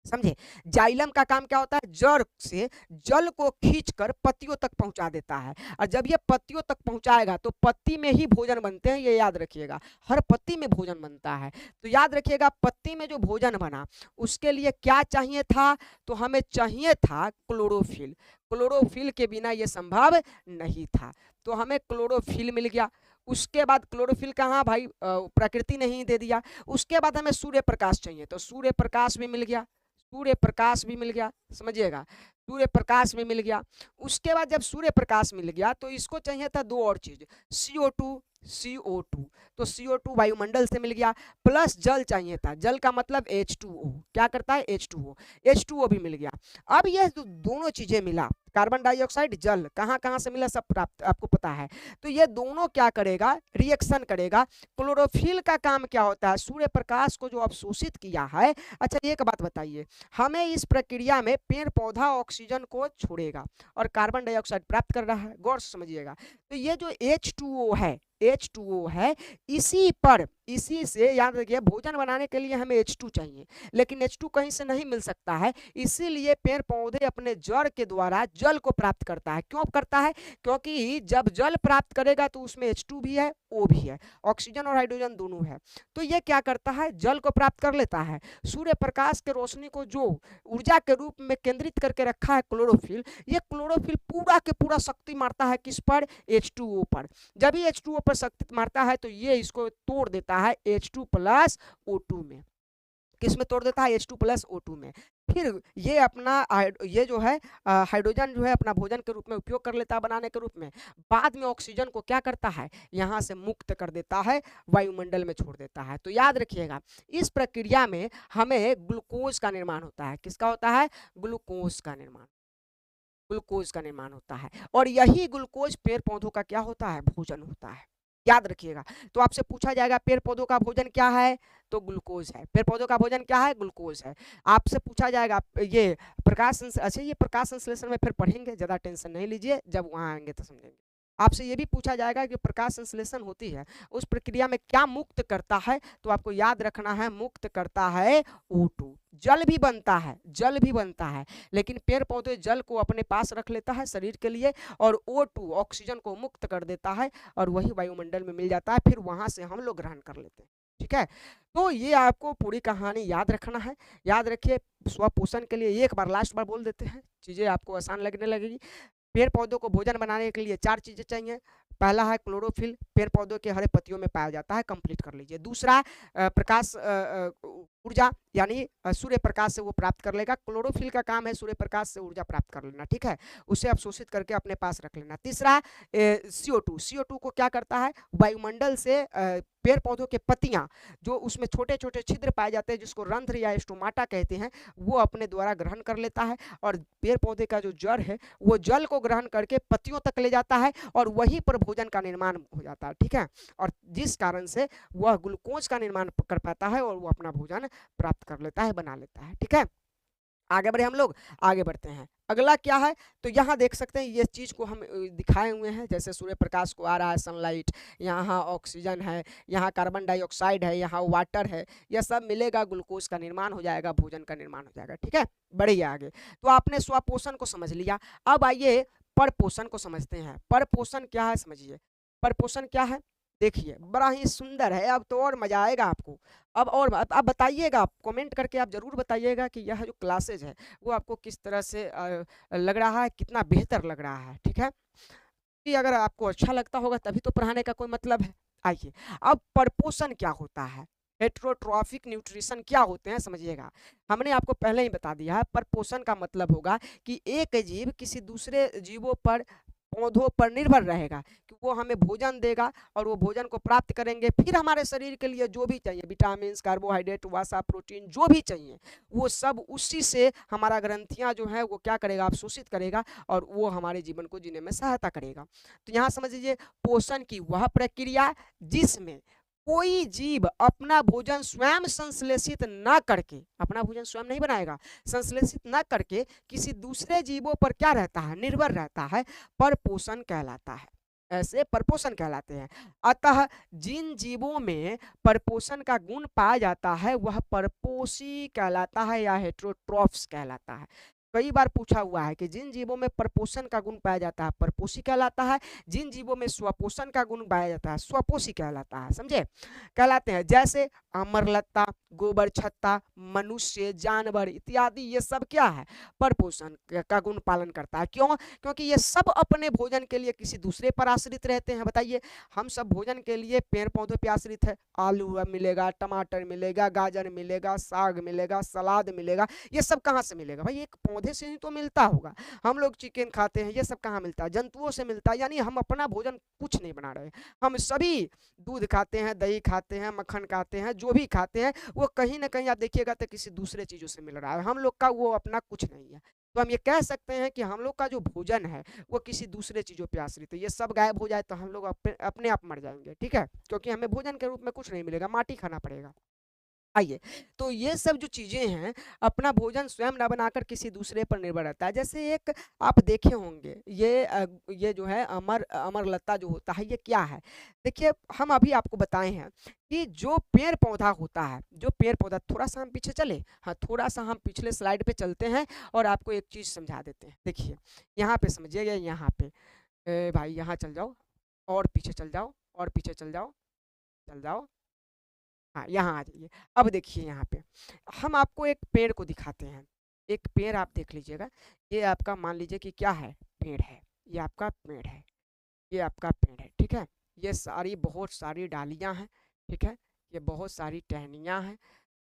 समझे। जाइलम का काम क्या होता है? जड़ से जल को खींचकर पत्तियों तक पहुंचा देता है। और जब ये पत्तियों तक पहुंचाएगा तो पत्ती में ही भोजन बनते हैं, ये याद रखिएगा। हर पत्ती में भोजन बनता है। तो याद रखिएगा, पत्ती में जो भोजन बना उसके लिए क्या चाहिए था? तो हमें चाहिए था क्लोरोफिल। क्लोरोफिल के बिना ये संभव नहीं था, तो हमें क्लोरोफिल मिल गया। उसके बाद क्लोरोफिल कहाँ भाई? प्रकृति ने ही दे दिया। उसके बाद हमें सूर्य प्रकाश चाहिए, तो सूर्य प्रकाश भी मिल गया। सूर्य प्रकाश भी मिल गया, समझिएगा, सूर्य प्रकाश भी मिल गया। उसके बाद जब सूर्य प्रकाश मिल गया तो इसको चाहिए था 2 और चीज, CO2। तो CO2 वायुमंडल से मिल गया, प्लस जल चाहिए था। जल का मतलब H2O। क्या करता है? H2O भी मिल गया। अब ये दोनों चीजें मिला, कार्बन डाइऑक्साइड, जल, कहां कहां से मिला सब प्राप्त आपको पता है। तो ये दोनों क्या करेगा? रिएक्शन करेगा। क्लोरोफिल का काम क्या होता है? सूर्य प्रकाश को जो अवशोषित किया है। अच्छा, एक बात बताइए, हमें इस प्रक्रिया में पेड़ पौधा ऑक्सीजन को छोड़ेगा और कार्बन डाइऑक्साइड प्राप्त कर रहा है, गौर से समझिएगा। तो ये जो H2O है, इसी से याद रखिए, भोजन बनाने के लिए हमें H2 चाहिए, लेकिन H2 कहीं से नहीं मिल सकता है। इसीलिए पेड़ पौधे अपने जड़ के द्वारा जल को प्राप्त करता है। क्यों करता है? क्योंकि जब जल प्राप्त करेगा तो उसमें H2 भी है, O भी है, ऑक्सीजन और हाइड्रोजन दोनों है। तो ये क्या करता है? जल को प्राप्त कर लेता है। सूर्य प्रकाश के रोशनी को जो ऊर्जा के रूप में केंद्रित करके रखा है क्लोरोफिल, ये क्लोरोफिल पूरा के पूरा शक्ति मारता है किस पर? H2O पर। जब ये H2O पर शक्ति मारता है तो ये इसको तोड़ देता है H2 प्लस O2 में। किस में तोड़ देता है? H2 प्लस O2 में। फिर ये अपना ये जो है हाइड्रोजन जो है अपना भोजन के रूप में उपयोग कर लेता है बनाने के रूप में। बाद में ऑक्सीजन को क्या करता है? यहाँ से मुक्त कर देता है, वायुमंडल में छोड़ देता है। तो याद रखिएगा, इस प्रक्रिया में हमें ग्लूकोज का निर्माण होता है। किसका होता है? ग्लूकोज का निर्माण। ग्लूकोज का निर्माण होता है और यही ग्लूकोज पेड़ पौधों का क्या होता है? भोजन होता है। याद रखिएगा। तो आपसे पूछा जाएगा पेड़ पौधों का भोजन क्या है, तो ग्लूकोज है। पेड़ पौधों का भोजन क्या है, ग्लूकोज है। आपसे पूछा जाएगा ये अच्छा ये प्रकाश संश्लेषण में फिर पढ़ेंगे, ज्यादा टेंशन नहीं लीजिए, जब वहां आएंगे तो समझेंगे। आपसे ये भी पूछा जाएगा कि प्रकाश संश्लेषण होती है उस प्रक्रिया में क्या मुक्त करता है, तो आपको याद रखना है मुक्त करता है O2। जल भी बनता है, जल भी बनता है, लेकिन पेड़ पौधे जल को अपने पास रख लेता है शरीर के लिए, और O2 ऑक्सीजन को मुक्त कर देता है, और वही वायुमंडल में मिल जाता है, फिर वहां से हम लोग ग्रहण कर लेते हैं। ठीक है, तो ये आपको पूरी कहानी याद रखना है। याद रखिए, स्वपोषण के लिए एक बार लास्ट बार बोल देते हैं, चीजें आपको आसान लगने लगेगी। पेड़ पौधों को भोजन बनाने के लिए 4 चीजें चाहिए। पहला है क्लोरोफिल, पेड़ पौधों के हरे पत्तियों में पाया जाता है, कंप्लीट कर लीजिए। दूसरा प्रकाश ऊर्जा, यानी सूर्य प्रकाश से वो प्राप्त कर लेगा। क्लोरोफिल का काम है सूर्य प्रकाश से ऊर्जा प्राप्त कर लेना, ठीक है, उसे अवशोषित करके अपने पास रख लेना। तीसरा CO2, CO2 को क्या करता है, वायुमंडल से पेड़ पौधों के पत्तियां, जो उसमें छोटे छोटे छिद्र पाए जाते हैं जिसको रंध्र या स्टोमाटा कहते हैं, वो अपने द्वारा ग्रहण कर लेता है, और पेड़ पौधे का जो जड़ है वो जल को ग्रहण करके पत्तियों तक ले जाता है, और वहीं पर भोजन का निर्माण हो जाता है। ठीक है, और जिस कारण से वह ग्लूकोज का निर्माण कर पाता है और वो अपना भोजन प्राप्त कर लेता है, बना लेता है। ठीक है, आगे बढ़े हम लोग, आगे बढ़ते हैं। अगला क्या है, तो यहाँ देख सकते हैं ये चीज को हम दिखाए हुए हैं, जैसे सूर्य प्रकाश को आ रहा है सनलाइट, यहाँ ऑक्सीजन है, यहाँ कार्बन डाइऑक्साइड है, यहाँ वाटर है, यह सब मिलेगा, ग्लूकोज का निर्माण हो जाएगा, भोजन का निर्माण हो जाएगा। ठीक है, बढ़िए आगे। तो आपने स्वपोषण को समझ लिया, अब आइए परपोषण को समझते हैं। परपोषण क्या है समझिए। परपोषण क्या है, देखिए बड़ा ही सुंदर है, अब तो और मजा आएगा आपको। अब और आप बताइएगा, आप कमेंट करके आप जरूर बताइएगा कि यह जो क्लासेज है वो आपको किस तरह से लग रहा है, कितना बेहतर लग रहा है। ठीक है, कि अगर आपको अच्छा लगता होगा तभी तो पढ़ाने का कोई मतलब है। आइए, अब परपोषण क्या होता है, हेट्रोट्रॉफिक न्यूट्रिशन क्या होते हैं समझिएगा। हमने आपको पहले ही बता दिया है, परपोषण का मतलब होगा कि एक जीव किसी दूसरे जीवों पर, पौधों पर निर्भर रहेगा कि वो हमें भोजन देगा, और वो भोजन को प्राप्त करेंगे, फिर हमारे शरीर के लिए जो भी चाहिए, विटामिन, कार्बोहाइड्रेट, वसा, प्रोटीन, जो भी चाहिए वो सब उसी से हमारा ग्रंथियां जो है वो क्या करेगा, अवशोषित करेगा, और वो हमारे जीवन को जीने में सहायता करेगा। तो यहाँ समझ लीजिए, पोषण की वह प्रक्रिया जिसमें कोई जीव अपना भोजन स्वयं संश्लेषित ना करके, अपना भोजन स्वयं नहीं बनाएगा, संश्लेषित ना करके किसी दूसरे जीवों पर क्या रहता है, निर्भर रहता है, परपोषण कहलाता है। ऐसे परपोषण कहलाते हैं। अतः जिन जीवों में परपोषण का गुण पाया जाता है वह परपोषी कहलाता है या हेट्रोट्रॉफ्स कहलाता है। कई बार पूछा हुआ है कि जिन जीवों में परपोषण का गुण पाया जाता है परपोषी कहलाता है, जिन जीवों में स्वपोषण का गुण पाया जाता है स्वपोषी कहलाता है। समझे, कहलाते हैं। जैसे अमरलता, गोबर छत्ता, मनुष्य, जानवर इत्यादि, ये सब क्या है, परपोषण का गुण पालन करता है। क्यों, क्योंकि ये सब अपने भोजन के लिए किसी दूसरे पर आश्रित रहते हैं। बताइए, हम सब भोजन के लिए पेड़ पौधों पर आश्रित है, आलू मिलेगा, टमाटर मिलेगा, गाजर मिलेगा, साग मिलेगा, सलाद मिलेगा, ये सब कहाँ से मिलेगा भाई, एक पौधे से ही तो मिलता होगा। हम लोग चिकन खाते हैं, ये सब कहाँ मिलता है, जंतुओं से मिलता है। यानी हम अपना भोजन कुछ नहीं बना रहे, हम सभी दूध खाते हैं, दही खाते हैं, मक्खन खाते हैं, जो भी खाते हैं वो कहीं ना कहीं आप देखिएगा तो किसी दूसरे चीजों से मिल रहा है, हम लोग का वो अपना कुछ नहीं है। तो हम ये कह सकते हैं कि हम लोग का जो भोजन है वो किसी दूसरे चीजों पे आश्रित है। ये सब गायब हो जाए तो हम लोग अपने आप मर जाएंगे। ठीक है, क्योंकि हमें भोजन के रूप में कुछ नहीं मिलेगा, माटी खाना पड़ेगा। आइए, तो ये सब जो चीजें हैं, अपना भोजन स्वयं ना बनाकर किसी दूसरे पर निर्भर रहता है। जैसे एक आप देखे होंगे, ये जो है अमरलता जो होता है, ये क्या है, देखिए हम अभी आपको बताए हैं कि जो पेड़ पौधा होता है, जो पेड़ पौधा, थोड़ा सा हम पीछे चले, हाँ थोड़ा सा हम पिछले स्लाइड पे चलते हैं और आपको एक चीज समझा देते हैं। देखिए यहाँ पे समझिएगा, यहाँ पे भाई यहाँ चल जाओ, और पीछे चल जाओ, और पीछे चल जाओ, चल जाओ, हाँ यहाँ आ जाइए। अब देखिए यहाँ पे हम आपको एक पेड़ को दिखाते हैं। एक पेड़ आप देख लीजिएगा, ये आपका मान लीजिए कि क्या है, पेड़ है, ये आपका पेड़ है, ये आपका पेड़ है। ठीक है, ये सारी बहुत सारी डालियाँ हैं। ठीक है, ये बहुत सारी टहनियाँ हैं,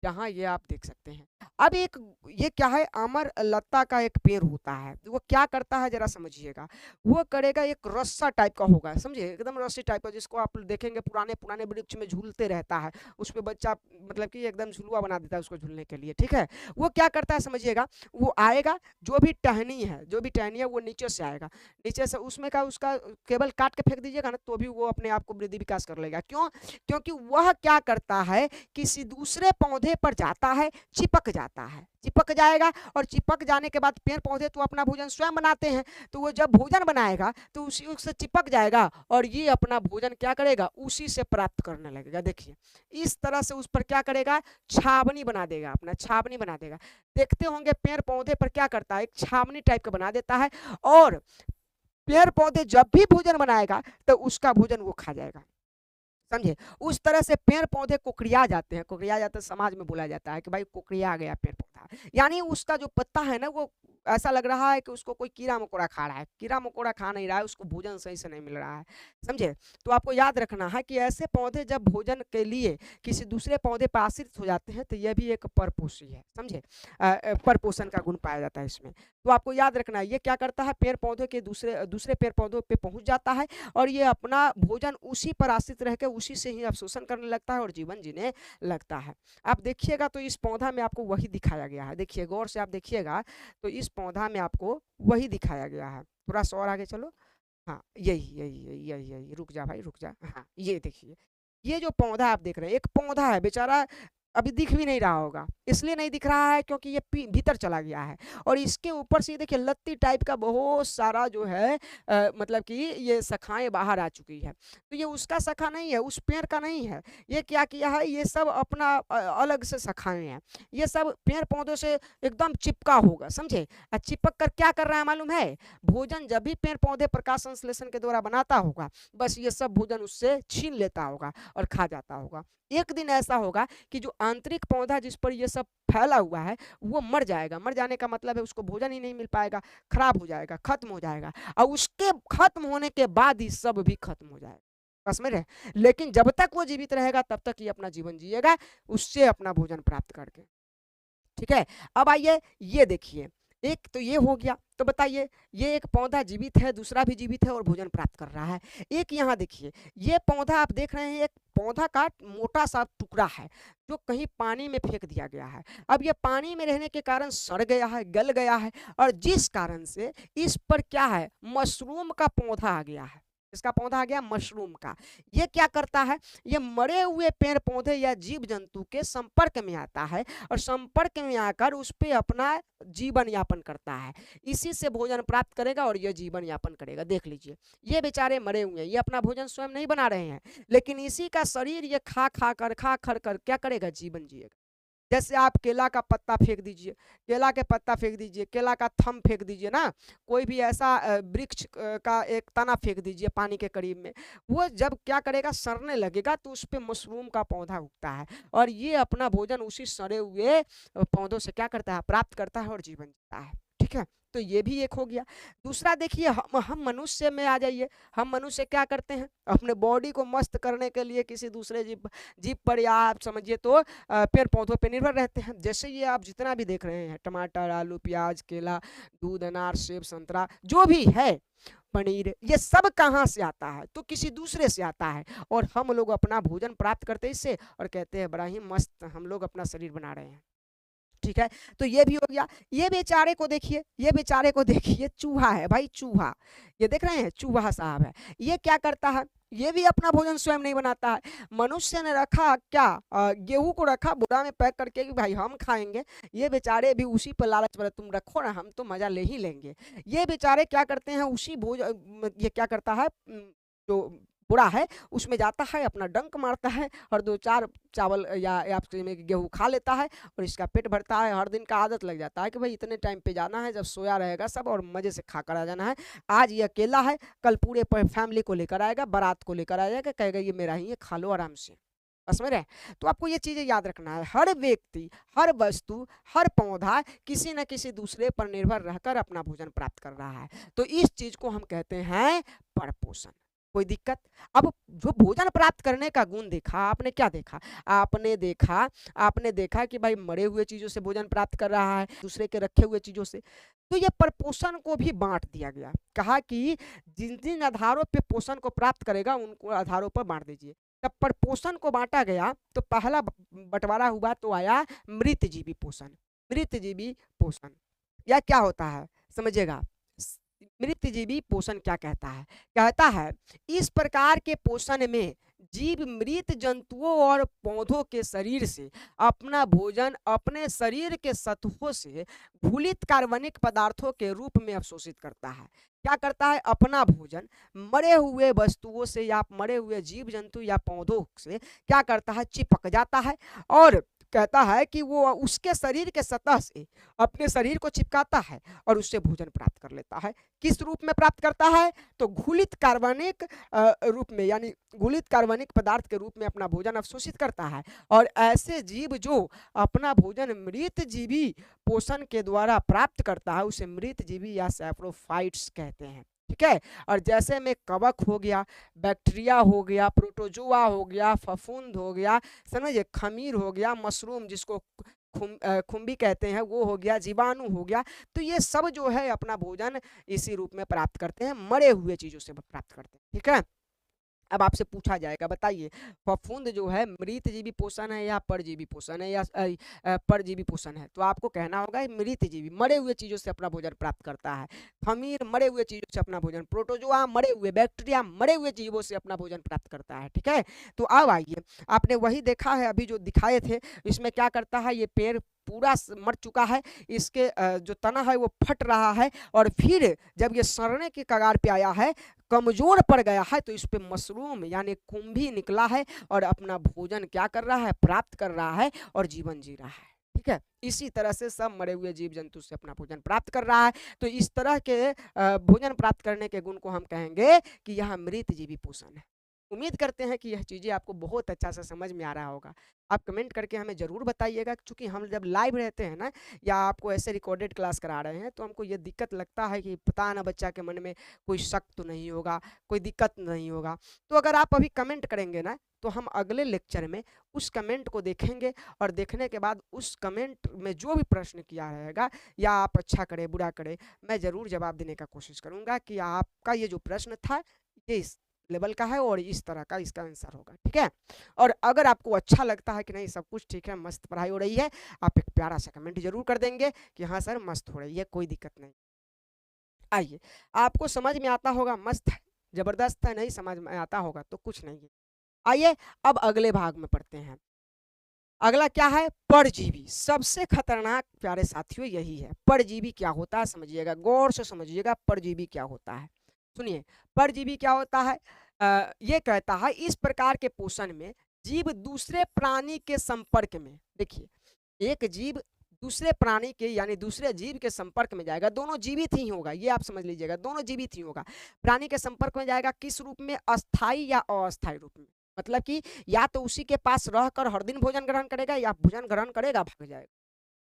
यहाँ ये आप देख सकते हैं। अब एक ये क्या है, अमर लता का एक पेड़ होता है, वो क्या करता है जरा समझिएगा। वो करेगा, एक रस्सा टाइप का होगा, समझे, एकदम रस्सी टाइप का, जिसको आप देखेंगे पुराने पुराने वृक्ष में झूलते रहता है, उस पे बच्चा मतलब कि एकदम झुलुआ बना देता है उसको झूलने के लिए, ठीक है। वो क्या करता है समझिएगा, वो आएगा, जो भी टहनी है, जो भी टहनी है वो नीचे से आएगा, नीचे से उसमें का उसका केबल काट के फेंक दीजिएगा ना, तो भी वो अपने आप को वृद्धि विकास कर लेगा। क्यों? क्योंकि वह क्या करता है, किसी दूसरे पौधे पर जाता है, चिपक जाता है, चिपक जाएगा, और चिपक जाने के बाद पेड़ पौधे तो अपना भोजन स्वयं बनाते हैं, तो वो जब भोजन बनाएगा तो उसी उससे चिपक जाएगा, और ये अपना भोजन क्या करेगा, उसी से प्राप्त करने लगेगा। देखिए इस तरह से उस पर क्या करेगा, छावनी बना देगा, अपना छावनी बना देगा। देखते होंगे पेड़ पौधे पर क्या करता है, एक छावनी टाइप का बना देता है, और पेड़ पौधे जब भी भोजन बनाएगा तो उसका भोजन वो खा जाएगा, समझे। उस तरह से पेड़ पौधे कुकड़िया जाते हैं, कुकड़िया जाते हैं, समाज में बोला जाता है कि भाई कुकड़िया गया पेड़ पौधा, यानी उसका जो पत्ता है ना, वो ऐसा लग रहा है कि उसको कोई कीड़ा मकोड़ा खा रहा है, कीड़ा मकोड़ा खा नहीं रहा है, उसको भोजन सही से नहीं मिल रहा है, समझे। तो आपको याद रखना है कि ऐसे पौधे जब भोजन के लिए किसी दूसरे पौधे पर आश्रित हो जाते हैं तो यह भी एक परपोषी है, समझे। परपोषण का गुण पाया जाता है इसमें। तो आपको याद रखना है, ये क्या करता है, पेड़ पौधे के दूसरे दूसरे पेड़ पौधों पे पहुंच जाता है, और ये अपना भोजन उसी पर आश्रित रह के उसी से ही अवशोषण करने लगता है और जीवन जीने लगता है। आप देखिएगा तो इस पौधा में आपको वही दिखाया गया है, देखिए गौर से आप देखिएगा तो इस पौधा में आपको वही दिखाया गया है। थोड़ा सा और आगे चलो, हाँ यही यही यही यही यही, रुक जा भाई रुक जा, हाँ ये देखिए, ये जो पौधा आप देख रहे हैं, एक पौधा है बेचारा, अभी दिख भी नहीं रहा होगा, इसलिए नहीं दिख रहा है क्योंकि ये भीतर चला गया है, और इसके ऊपर से देखिए लत्ती टाइप का बहुत सारा जो है मतलब कि ये शाखाएं बाहर आ चुकी है। तो ये उसका शाखा नहीं है, उस पेड़ का नहीं है, ये क्या किया है, ये सब अपना अलग से शाखाएं हैं, ये सब पेड़ पौधों से एकदम चिपका होगा, समझे। चिपक कर क्या कर रहा है मालूम है, भोजन जब भी पेड़ पौधे प्रकाश संश्लेषण के द्वारा बनाता होगा, बस ये सब भोजन उससे छीन लेता होगा और खा जाता होगा। एक दिन ऐसा होगा कि जो आंतरिक पौधा जिस पर ये सब फैला हुआ है वो मर जाएगा, मर जाने का मतलब है उसको भोजन ही नहीं मिल पाएगा, खराब हो जाएगा, खत्म हो जाएगा, और उसके खत्म होने के बाद ही सब भी खत्म हो जाएगा, बस में रहे। लेकिन जब तक वो जीवित रहेगा तब तक ये अपना जीवन जिएगा, उससे अपना भोजन प्राप्त करके, ठीक है। अब आइए ये देखिए, एक तो ये हो गया, तो बताइए ये एक पौधा जीवित है, दूसरा भी जीवित है और भोजन प्राप्त कर रहा है। एक यहाँ देखिए, ये पौधा आप देख रहे हैं, एक पौधा का मोटा सा टुकड़ा है जो कहीं पानी में फेंक दिया गया है। अब ये पानी में रहने के कारण सड़ गया है, गल गया है, और जिस कारण से इस पर क्या है, मशरूम का पौधा आ गया है। इसका पौधा आ गया मशरूम का। ये क्या करता है, ये मरे हुए पेड़ पौधे या जीव जंतु के संपर्क में आता है, और संपर्क में आकर उस पे अपना जीवन यापन करता है, इसी से भोजन प्राप्त करेगा और ये जीवन यापन करेगा। देख लीजिए ये बेचारे मरे हुए हैं, ये अपना भोजन स्वयं नहीं बना रहे हैं, लेकिन इसी का शरीर ये खा कर क्या करेगा, जीवन जिएगा। जैसे आप केला का पत्ता फेंक दीजिए, केला के पत्ता फेंक दीजिए, केला का थम फेंक दीजिए ना, कोई भी ऐसा वृक्ष का एक तना फेंक दीजिए पानी के करीब में, वो जब क्या करेगा, सड़ने लगेगा, तो उस पे मशरूम का पौधा उगता है, और ये अपना भोजन उसी सड़े हुए पौधों से क्या करता है, प्राप्त करता है और जीवन जीता है, ठीक है। तो ये भी एक हो गया। दूसरा देखिए, हम मनुष्य में आ जाइए, हम मनुष्य क्या करते हैं, अपने बॉडी को मस्त करने के लिए किसी दूसरे जीव जीव पर, या आप समझिए तो पेड़ पौधों पर निर्भर रहते हैं। जैसे ये आप जितना भी देख रहे हैं, टमाटर, आलू, प्याज, केला, दूध, अनार, सेब, संतरा, जो भी है, पनीर, ये सब कहाँ से आता है, तो किसी दूसरे से आता है, और हम लोग अपना भोजन प्राप्त करते हैं इससे, और कहते हैं बड़ा ही मस्त हम लोग अपना शरीर बना रहे हैं, ठीक है। तो ये भी हो गया। ये बेचारे को देखिए, ये बेचारे को देखिए, चूहा है भाई, चूहा, ये देख रहे हैं, चूहा साहब है। ये क्या करता है, ये भी अपना भोजन स्वयं नहीं बनाता है। मनुष्य ने रखा क्या, गेहूं को रखा बोरा में पैक करके कि भाई हम खाएंगे, ये बेचारे भी उसी पर लालच भरे, तुम रखो ना, हम तो मजा ले ही लेंगे। ये बेचारे क्या करते हैं, उसी ये क्या करता है, जो बुरा है उसमें जाता है, अपना डंक मारता है, और दो चार चावल या आप गेहूं खा लेता है, और इसका पेट भरता है। हर दिन का आदत लग जाता है कि भाई इतने टाइम पे जाना है, जब सोया रहेगा सब, और मजे से खा कर आ जाना है। आज ये अकेला है, कल पूरे फैमिली को लेकर आएगा, बारात को लेकर आ जाएगा, कहेगा ये मेरा ही है, खा लो आराम से, बस में रहे। तो आपको ये चीजें याद रखना है, हर व्यक्ति, हर वस्तु, हर पौधा किसी न किसी दूसरे पर निर्भर रहकर अपना भोजन प्राप्त कर रहा है। तो इस चीज को हम कहते हैं परपोषण। कोई दिक्कत? अब जो भोजन प्राप्त करने का गुण देखा, आपने क्या देखा? आपने देखा कि भाई मरे हुए चीज़ों से भोजन प्राप्त कर रहा है, दूसरे के रखे हुए चीज़ों से। तो ये परपोषण को भी बाँट दिया गया। कहा कि जिन-जिन आधारों पे पोषण को प्राप्त करेगा, उनको आधारों पर बाँट दीजिए। जब परपोषण को बाँटा गया, तो पहला बँटवारा हुआ तो आया मृतजीवी पोषण। मृतजीवी पोषण, या क्या होता है? समझिएगा। स मृतजीवी पोषण क्या कहता है? कहता है इस प्रकार के पोषण में जीव मृत जंतुओं और पौधों के शरीर से अपना भोजन अपने शरीर के सत्वों से घुलित कार्बनिक पदार्थों के रूप में अवशोषित करता है। क्या करता है? अपना भोजन मरे हुए वस्तुओं से या मरे हुए जीव जंतु या पौधों से क्या करता है? चिपक जाता है, और कहता है कि वो उसके शरीर के सतह से अपने शरीर को चिपकाता है और उससे भोजन प्राप्त कर लेता है। किस रूप में प्राप्त करता है? तो घुलित कार्बनिक रूप में, यानी घुलित कार्बनिक पदार्थ के रूप में अपना भोजन अवशोषित करता है। और ऐसे जीव जो अपना भोजन मृत जीवी पोषण के द्वारा प्राप्त करता है, उसे मृत जीवी या सैप्रोफाइट्स कहते हैं। ठीक है? और जैसे में कवक हो गया, बैक्टीरिया हो गया, प्रोटोजोआ हो गया, फफूंद हो गया, समझिए, खमीर हो गया, मशरूम जिसको खुम्बी कहते हैं वो हो गया, जीवाणु हो गया। तो ये सब जो है अपना भोजन इसी रूप में प्राप्त करते हैं, मरे हुए चीज़ों से प्राप्त करते हैं। ठीक है? अब आपसे पूछा जाएगा, बताइए फफूंद जो है मृतजीवी पोषण है या परजीवी पोषण है, या परजीवी पोषण है? तो आपको कहना होगा ये मृतजीवी, मरे हुए चीज़ों से अपना भोजन प्राप्त करता है। खमीर मरे हुए चीज़ों से अपना भोजन, प्रोटोजोआ मरे हुए, बैक्टीरिया मरे हुए चीज़ों से अपना भोजन प्राप्त करता है। ठीक है? तो अब आइए, आपने वही देखा है अभी जो दिखाए थे, इसमें क्या करता है? ये पेड़ पूरा मर चुका है, इसके जो तना है वो फट रहा है, और फिर जब ये सड़ने की कगार पे आया है, कमजोर पड़ गया है, तो इस पे मशरूम यानी कुंभी निकला है और अपना भोजन क्या कर रहा है? प्राप्त कर रहा है और जीवन जी रहा है। ठीक है? इसी तरह से सब मरे हुए जीव जंतु से अपना भोजन प्राप्त कर रहा है। तो इस तरह के भोजन प्राप्त करने के गुण को हम कहेंगे कि यह मृतजीवी पोषण है। उम्मीद करते हैं कि यह चीज़ें आपको बहुत अच्छा से समझ में आ रहा होगा। आप कमेंट करके हमें ज़रूर बताइएगा, चूँकि हम जब लाइव रहते हैं ना, या आपको ऐसे रिकॉर्डेड क्लास करा रहे हैं, तो हमको ये दिक्कत लगता है कि पता ना बच्चा के मन में कोई शक तो नहीं होगा, कोई दिक्कत नहीं होगा। तो अगर आप अभी कमेंट करेंगे ना, तो हम अगले लेक्चर में उस कमेंट को देखेंगे, और देखने के बाद उस कमेंट में जो भी प्रश्न किया रहेगा, या आप अच्छा करें बुरा करें, मैं ज़रूर जवाब देने का कोशिश करूँगा कि आपका ये जो प्रश्न था ये इस लेवल का है और इस तरह का इसका आंसर होगा। ठीक है? और अगर आपको अच्छा लगता है कि नहीं सब कुछ ठीक है, मस्त पढ़ाई हो रही है, आप एक प्यारा सा कमेंट जरूर कर देंगे कि हाँ सर मस्त हो रही है, कोई दिक्कत नहीं। आइए, आपको समझ में आता होगा, मस्त है, जबरदस्त है, नहीं समझ में आता होगा तो कुछ नहीं है। आइए अब अगले भाग में पढ़ते हैं। अगला क्या है? परजीवी। सबसे खतरनाक प्यारे साथियों यही है। परजीवी क्या होता है समझिएगा, गौर से समझिएगा, परजीवी क्या होता है। सुनिए, परजीवी क्या होता है? ये कहता है इस प्रकार के पोषण में जीव दूसरे प्राणी के संपर्क में, देखिए, एक जीव दूसरे प्राणी के यानी दूसरे जीव के संपर्क में जाएगा, दोनों जीवित ही होगा, ये आप समझ लीजिएगा, दोनों जीवित ही होगा। प्राणी के संपर्क में जाएगा किस रूप में? अस्थाई या अस्थाई रूप में। मतलब कि या तो उसी के पास रहकर हर दिन भोजन ग्रहण करेगा, या भोजन ग्रहण करेगा भाग जाएगा।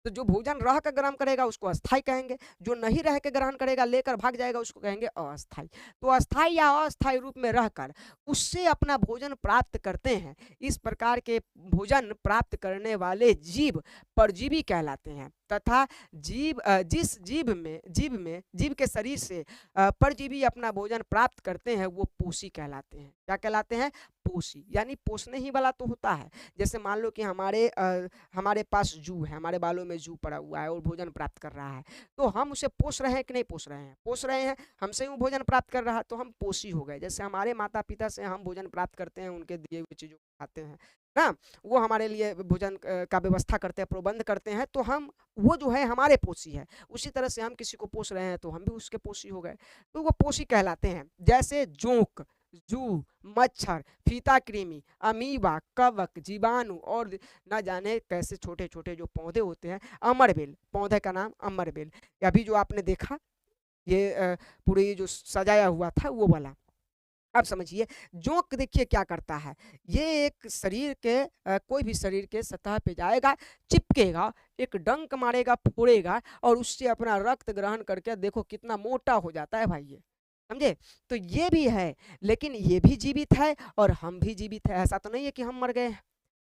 तो जो भोजन रह कर ग्रहण करेगा उसको अस्थाई कहेंगे, जो नहीं रह के ग्रहण करेगा लेकर भाग जाएगा उसको कहेंगे अस्थाई। तो अस्थाई या अस्थाई रूप में रहकर उससे अपना भोजन प्राप्त करते हैं, इस प्रकार के भोजन प्राप्त करने वाले जीव परजीवी कहलाते हैं। तथा जिस जीव के शरीर से परजीवी अपना भोजन प्राप्त करते हैं वो पोषी कहलाते हैं। क्या कहलाते हैं? पोषी, यानी पोषने ही वाला तो होता है। जैसे मान लो कि हमारे पास जू है, हमारे बालों में जू पड़ा हुआ है और भोजन प्राप्त कर रहा है, तो हम उसे पोष रहे हैं कि नहीं पोष रहे हैं? पोष रहे हैं, हमसे वो भोजन प्राप्त कर रहा है, तो हम पोषी हो गए। जैसे हमारे माता पिता से हम भोजन प्राप्त करते हैं, उनके दिए हुए चीज़ों को खाते हैं ना, वो हमारे लिए भोजन का व्यवस्था करते हैं, प्रबंध करते हैं, तो हम वो जो है हमारे पोषी है। उसी तरह से हम किसी को पोष रहे हैं तो हम भी उसके पोषी हो गए, तो वो पोषी कहलाते हैं। जैसे जोंक, जू, मच्छर, फीता कृमि, अमीबा, कवक, जीवाणु और न जाने कैसे छोटे छोटे जो पौधे होते हैं। अमरबेल, पौधे का नाम अमरबेल। अभी जो आपने देखा ये पूरी जो सजाया हुआ था वो वाला। अब समझिए, जोंक देखिए क्या करता है, ये एक शरीर के कोई भी शरीर के सतह पे जाएगा, चिपकेगा, एक डंक मारेगा, फोड़ेगा और उससे अपना रक्त ग्रहण करके देखो कितना मोटा हो जाता है भाई ये। समझे? तो ये भी है, लेकिन ये भी जीवित है और हम भी जीवित है। ऐसा तो नहीं है कि हम मर गए हैं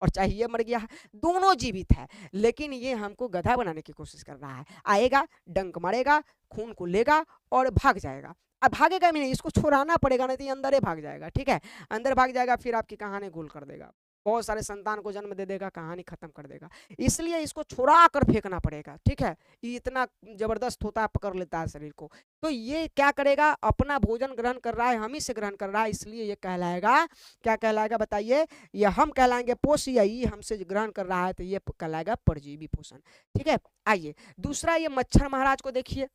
और चाहे ये मर गया है, दोनों जीवित है, लेकिन ये हमको गधा बनाने की कोशिश कर रहा है। आएगा, डंक मारेगा, खून को लेगा और भाग जाएगा। अब भागेगा भी नहीं, इसको छुड़ाना पड़ेगा, नहीं तो ये अंदर ही भाग जाएगा। ठीक है, अंदर भाग जाएगा, फिर आपकी कहानी गोल कर देगा, बहुत सारे संतान को जन्म दे देगा, कहानी खत्म कर देगा। इसलिए इसको छुड़ा कर फेंकना पड़ेगा। ठीक है, ये इतना जबरदस्त होता है, पकड़ लेता है शरीर को। तो ये क्या करेगा, अपना भोजन ग्रहण कर रहा है, हम ही से ग्रहण कर रहा है, इसलिए ये कहलाएगा, क्या कहलाएगा बताइए? ये हम कहलाएंगे पोष, या ये हमसे ग्रहण कर रहा है तो ये कहलाएगा परजीवी पोषण। ठीक है, आइए दूसरा, ये मच्छर महाराज को देखिए,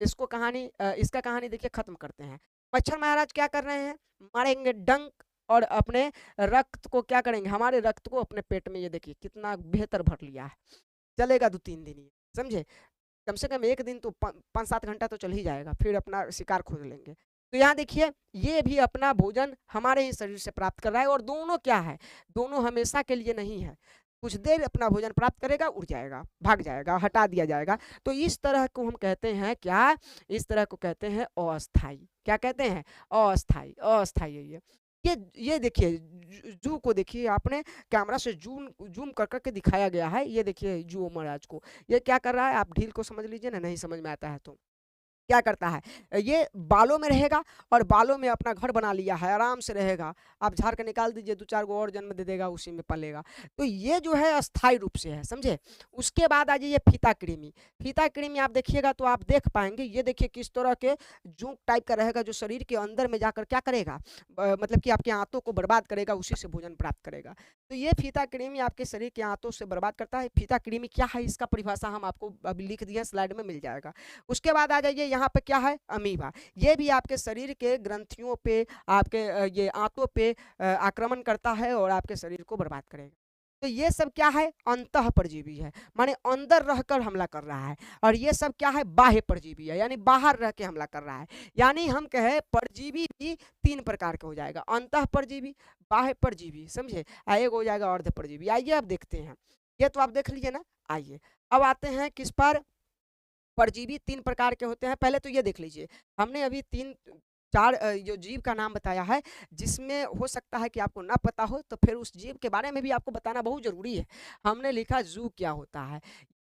इसको कहानी इसका कहानी देखिए, खत्म करते हैं। मच्छर महाराज क्या कर रहे हैं, मारेंगे डंक और अपने रक्त को क्या करेंगे, हमारे रक्त को अपने पेट में, ये देखिए कितना बेहतर भर लिया है। चलेगा 2-3 दिन ये, समझे? कम से कम एक दिन तो 5-7 घंटा तो चल ही जाएगा, फिर अपना शिकार खोज लेंगे। तो यहाँ देखिए, ये भी अपना भोजन हमारे ही शरीर से प्राप्त कर रहा है, और दोनों क्या है, दोनों हमेशा के लिए नहीं है। कुछ देर अपना भोजन प्राप्त करेगा, उड़ जाएगा, भाग जाएगा, हटा दिया जाएगा। तो इस तरह को हम कहते हैं क्या, इस तरह को कहते हैं अस्थाई। क्या कहते हैं? अस्थाई। अस्थाई है ये देखिए, जू को देखिए, आपने कैमरा से जूम जूम कर करके दिखाया गया है। ये देखिए जू महाराज को, ये क्या कर रहा है, आप ढील को समझ लीजिए ना, नहीं समझ में आता है तो क्या करता है, ये बालों में रहेगा और बालों में अपना घर बना लिया है, आराम से रहेगा। आप झाड़ के निकाल दीजिए, 2-4 गो और जन्म दे देगा, उसी में पलेगा। तो ये जो है अस्थायी रूप से है, समझे? उसके बाद आ जाइए फीता कृमि। फीता कृमि आप देखिएगा तो आप देख पाएंगे, ये देखिए किस तरह के जूक टाइप का रहेगा, जो शरीर के अंदर में जाकर क्या करेगा, मतलब कि आपके आंतों को बर्बाद करेगा, उसी से भोजन प्राप्त करेगा। तो ये फीता कृमि आपके शरीर के आंतों से बर्बाद करता है। फीता कृमि क्या है, इसका परिभाषा हम आपको अभी लिख दिया, स्लाइड में मिल जाएगा। उसके बाद आ जाइए, यहाँ पे क्या है, अमीबा। ये भी आपके शरीर के ग्रंथियों पे, आपके ये आंतों पे आक्रमण करता है और आपके शरीर को बर्बाद करेगा। तो ये सब क्या है, अंतः परजीवी है, माने अंदर रहकर हमला कर रहा है। और ये सब क्या है, बाह्य परजीवी है, यानी बाहर रह के हमला कर रहा है। यानी हम कहे परजीवी भी 3 प्रकार के हो जाएगा, अंतः परजीवी, बाह्य परजीवी, समझे? एक हो जाएगा अर्ध परजीवी। आइए अब देखते हैं, ये तो आप देख लीजिए ना। आइए अब आते हैं किस पर, परजीवी 3 प्रकार के होते हैं। पहले तो ये देख लीजिए, हमने अभी 3-4 जो जीव का नाम बताया है, जिसमें हो सकता है कि आपको ना पता हो, तो फिर उस जीव के बारे में भी आपको बताना बहुत जरूरी है। हमने लिखा जू क्या होता है,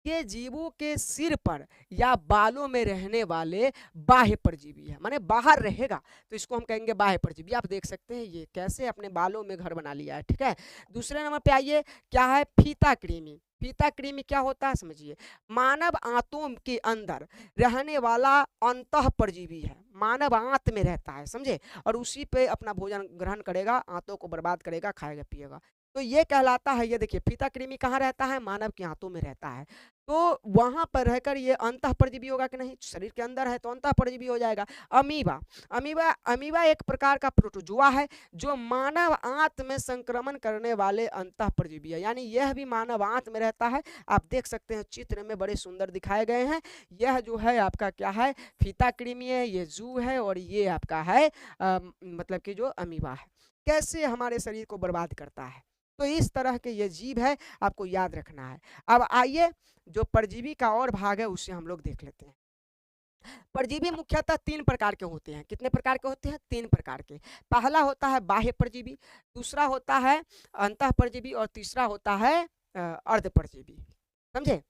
ये जीवों के सिर पर या बालों में रहने वाले बाह्य परजीवी है, माने बाहर रहेगा, तो इसको हम कहेंगे बाह्य परजीवी। आप देख सकते हैं ये कैसे अपने बालों में घर बना लिया है। ठीक है, दूसरे नंबर पे आइए, क्या है, फीता कृमि। फीता कृमि क्या होता है समझिए, मानव आंतों के अंदर रहने वाला अंतः परजीवी है, मानव आंत में रहता है, समझे? और उसी पे अपना भोजन ग्रहण करेगा, आंतों को बर्बाद करेगा, खाएगा पिएगा। तो ये कहलाता है, ये देखिए फीता कृमि कहाँ रहता है, मानव के आंतों में रहता है। तो वहां पर रहकर ये अंतः परजीवी होगा कि नहीं, शरीर के अंदर है तो अंतः परजीवी हो जाएगा। अमीबा। अमीबा अमीबा एक प्रकार का प्रोटोजुआ है, जो मानव आंत में संक्रमण करने वाले अंतः परजीवी है, यानी यह भी मानव आंत में रहता है। आप देख सकते हैं चित्र में बड़े सुंदर दिखाए गए हैं। यह जो है आपका क्या है, फीता कृमि है, ये जू है, और ये आपका है मतलब कि जो अमीबा है, कैसे हमारे शरीर को बर्बाद करता है। तो इस तरह के ये जीव है, आपको याद रखना है। अब आइए जो परजीवी का और भाग है उसे हम लोग देख लेते हैं। परजीवी मुख्यतः 3 प्रकार के होते हैं। कितने प्रकार के होते हैं? 3 प्रकार के। पहला होता है बाह्य परजीवी, दूसरा होता है अंतः परजीवी, और तीसरा होता है अर्ध परजीवी, समझे?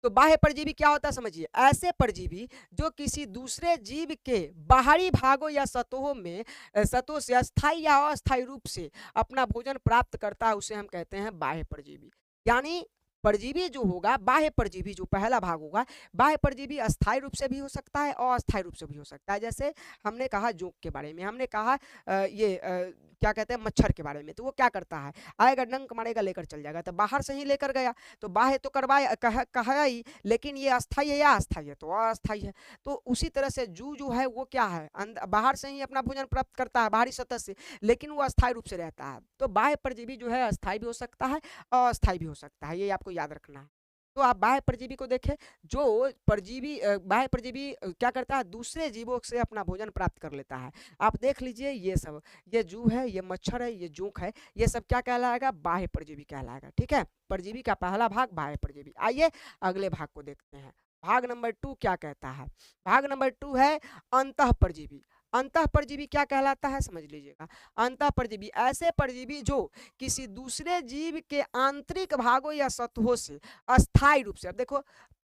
तो बाह्य परजीवी क्या होता है समझिए, ऐसे परजीवी जो किसी दूसरे जीव के बाहरी भागों या सतहों में सतहों से अस्थायी या अस्थायी रूप से अपना भोजन प्राप्त करता है, उसे हम कहते हैं बाह्य परजीवी। यानी परजीवी जो होगा, बाह्य परजीवी जो पहला भाग होगा, बाह्य परजीवी अस्थायी रूप से भी हो सकता है और अस्थायी रूप से भी हो सकता है। जैसे हमने कहा जोंक के बारे में, हमने कहा क्या कहते हैं मच्छर के बारे में, तो वो क्या करता है, आएगा डंक मारेगा, लेकर चल जाएगा, तो बाहर से ही लेकर गया, तो बाह्य तो करवाया कहा ही, लेकिन ये अस्थायी है या अस्थायी है, तो अस्थायी है। तो उसी तरह से जू जो है वो क्या है, बाहर से ही अपना भोजन प्राप्त करता है, बाहरी सतह से, लेकिन वो अस्थायी रूप से रहता है। तो बाह्य परजीवी जो है अस्थायी भी हो सकता है, अस्थायी भी हो सकता है, ये आपको याद रखना है। तो आप बाह्य परजीवी को देखें, जो परजीवी बाह्य परजीवी क्या करता है, दूसरे जीवों से अपना भोजन प्राप्त कर लेता है। आप देख लीजिए ये सब, ये जू है, ये मच्छर है, ये जोंक है, ये सब क्या कहलाएगा, बाह्य परजीवी कहलाएगा। ठीक है, परजीवी का पहला भाग बाह्य परजीवी। आइए अगले भाग को देखते हैं। भाग नंबर 2 क्या कहता है? भाग नंबर 2 है अंतःपरजीवी। अंतःपरजीवी क्या कहलाता है समझ लीजिएगा। अंतःपरजीवी ऐसे परजीवी जो किसी दूसरे जीव के आंतरिक भागों या सतहों से अस्थायी रूप से, अब देखो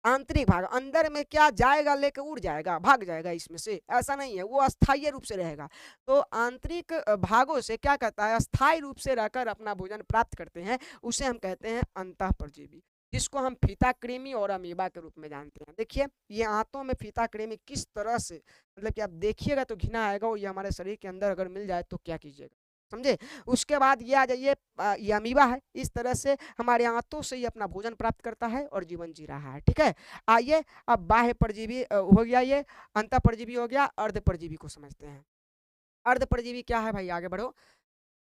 आंतरिक भाग अंदर में क्या जाएगा लेके उड़ जाएगा भाग जाएगा इसमें से, ऐसा नहीं है, वो अस्थायी रूप से रहेगा। तो आंतरिक भागों से क्या करता है, अस्थायी रूप से रहकर अपना भोजन प्राप्त करते हैं, उसे हम कहते हैं अंतःपरजीवी, जिसको हम फीता कृमि और अमीबा के रूप में जानते हैं। देखिए ये आंतों में फीता कृमि किस तरह से, मतलब कि आप देखिएगा तो घिना आएगा, और ये हमारे शरीर के अंदर अगर मिल जाए तो क्या कीजिएगा, समझे। उसके बाद ये आ जाइए, ये अमीबा है, इस तरह से हमारे आंतों से ये अपना भोजन प्राप्त करता है और जीवन जी रहा है, ठीक है। आइए अब बाह्य परजीवी हो गया, ये अंतः परजीवी हो गया, अर्ध परजीवी को समझते हैं। अर्ध परजीवी क्या है भाई, आगे बढ़ो।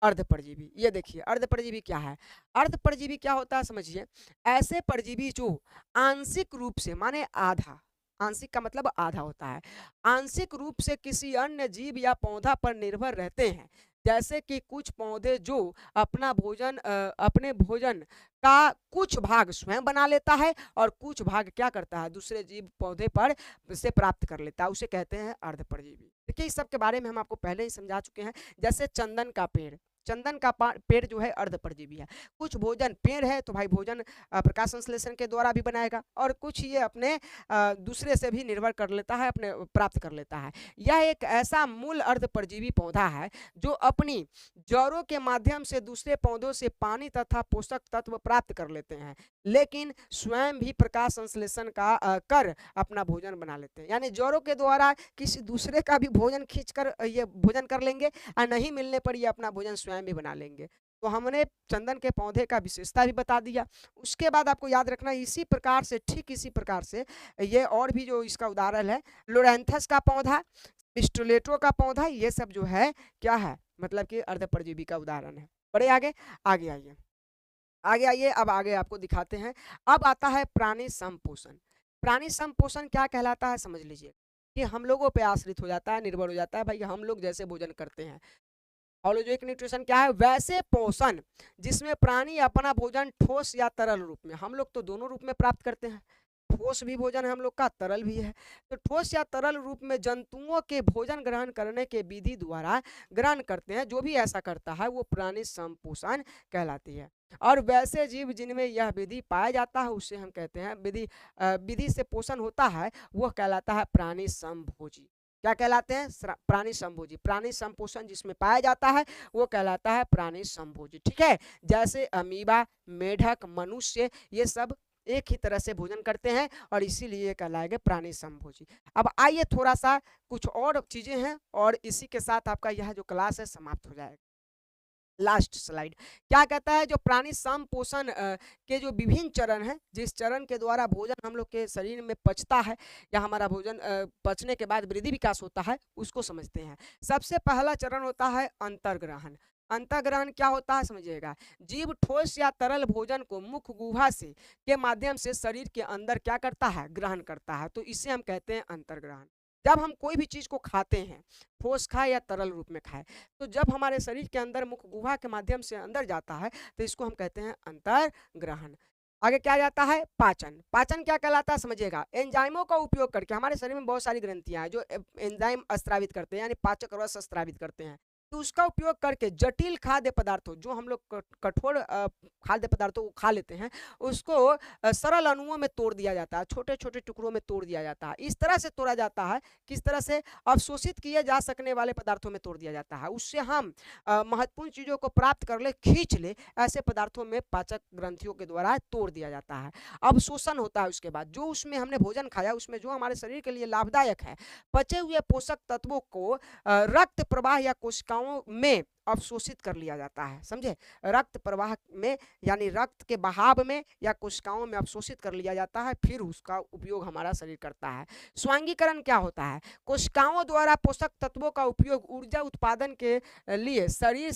अर्ध परजीवी, ये देखिए अर्ध परजीवी क्या है। अर्ध परजीवी क्या होता है समझिए, ऐसे परजीवी जो आंशिक रूप से, माने आधा, आंशिक का मतलब आधा होता है, आंशिक रूप से किसी अन्य जीव या पौधा पर निर्भर रहते हैं। जैसे कि कुछ पौधे जो अपने भोजन का कुछ भाग स्वयं बना लेता है और कुछ भाग क्या करता है, दूसरे जीव पौधे पर से प्राप्त कर लेता है, उसे कहते हैं अर्ध परजीवी। देखिए इस सब के बारे में हम आपको पहले ही समझा चुके हैं। जैसे चंदन का पेड़, चंदन का पेड़ जो है अर्ध परजीवी है। कुछ भोजन पेड़ है तो भाई भोजन प्रकाश संश्लेषण के द्वारा भी बनाएगा, और कुछ ये अपने दूसरे से भी निर्भर कर लेता है, अपने प्राप्त कर लेता है। यह एक ऐसा मूल अर्ध परजीवी पौधा है जो अपनी जड़ों के माध्यम से दूसरे पौधों से पानी तथा पोषक तत्व प्राप्त कर लेते हैं, लेकिन स्वयं भी प्रकाश संश्लेषण कर अपना भोजन बना लेते हैं। यानी जड़ों के द्वारा किसी दूसरे का भी भोजन खींचकर ये भोजन कर लेंगे, और नहीं मिलने पर ये अपना भोजन स्वयं भी बना लेंगे। तो हमने चंदन के पौधे का विशेषता भी बता दिया। उसके बाद आपको याद रखना, इसी प्रकार से, ठीक इसी प्रकार से ये और भी जो इसका उदाहरण है, लोरेंथस का पौधा, पिस्टुलेटो का पौधा, ये सब जो है क्या है, मतलब कि अर्ध परजीवी का उदाहरण है। बढ़े आगे, आगे आइए, आगे आइए, अब आगे आपको दिखाते हैं। अब आता है प्राणी संपोषण। प्राणी संपोषण क्या कहलाता है समझ लीजिए, कि हम लोगों पे आश्रित हो जाता है, निर्भर हो जाता है, भाई हम लोग जैसे भोजन करते हैं। होलोजोइक न्यूट्रिशन क्या है, वैसे पोषण जिसमें प्राणी अपना भोजन ठोस या तरल रूप में, हम लोग तो दोनों रूप में प्राप्त करते हैं, ठोस भी भोजन है हम लोग का, तरल भी है। तो ठोस या तरल रूप में जंतुओं के भोजन ग्रहण करने के विधि द्वारा ग्रहण करते हैं, जो भी ऐसा करता है वो प्राणी संपोषण कहलाती है। और वैसे जीव जिनमें यह विधि पाया जाता है उसे हम कहते हैं विधि से पोषण होता है, वह कहलाता है प्राणी समभोजी। क्या कहलाते हैं, प्राणी समभोजी। प्राणी संपोषण जिसमें पाया जाता है वो कहलाता है प्राणी समभोजी, ठीक है। जैसे अमीबा, मेढक, मनुष्य, ये सब एक ही तरह से भोजन करते हैं और इसीलिए कहलाएंगे प्राणी समभोजी। अब आइए थोड़ा सा कुछ और चीजें हैं, और इसी के साथ आपका यह जो क्लास है समाप्त हो जाएगा। लास्ट स्लाइड क्या कहता है, जो प्राणी संपोषण के जो विभिन्न चरण हैं, जिस चरण के द्वारा भोजन हम लोग के शरीर में पचता है, या हमारा भोजन पचने के बाद वृद्धि विकास होता है, उसको समझते हैं। सबसे पहला चरण होता है अंतर्ग्रहण। अंतर्ग्रहण क्या होता है समझिएगा, जीव ठोस या तरल भोजन को मुख गुहा से के माध्यम से शरीर के अंदर क्या करता है, ग्रहण करता है, तो इसे हम कहते हैं अंतर्ग्रहण। जब हम कोई भी चीज को खाते हैं, ठोस खाए या तरल रूप में खाए, तो जब हमारे शरीर के अंदर मुख गुहा के माध्यम से अंदर जाता है तो इसको हम कहते हैं अंतर्ग्रहण। आगे क्या जाता है, पाचन। पाचन क्या कहलाता है समझिएगा, एंजाइमों का उपयोग करके, हमारे शरीर में बहुत सारी ग्रंथियां हैं जो एंजाइम स्त्रावित करते हैं, यानी पाचक रस स्त्रावित करते हैं, तो उसका उपयोग करके जटिल खाद्य पदार्थों, जो हम लोग कठोर खाद्य पदार्थों को खा लेते हैं, उसको सरल अणुओं में तोड़ दिया जाता है, छोटे छोटे टुकड़ों में तोड़ दिया जाता है। इस तरह से तोड़ा जाता है, किस तरह से, अवशोषित किए जा सकने वाले पदार्थों में तोड़ दिया जाता है, उससे हम महत्वपूर्ण चीजों को प्राप्त कर ले, खींच ले, ऐसे पदार्थों में पाचक ग्रंथियों के द्वारा तोड़ दिया जाता है। अवशोषण होता है, उसके बाद जो उसमें हमने भोजन खाया उसमें जो हमारे शरीर के लिए लाभदायक है, बचे हुए पोषक तत्वों को रक्त प्रवाह या कोशिकाओं में अवशोषित कर लिया जाता है, समझे। रक्त प्रवाह में यानी रक्त के बहाव में या कोशिकाओं में अवशोषित कर लिया जाता है, फिर उसका उपयोग हमारा शरीर करता है। स्वांगीकरण क्या होता है, कोशिकाओं द्वारा पोषक तत्वों का उपयोग ऊर्जा उत्पादन के लिए शरीर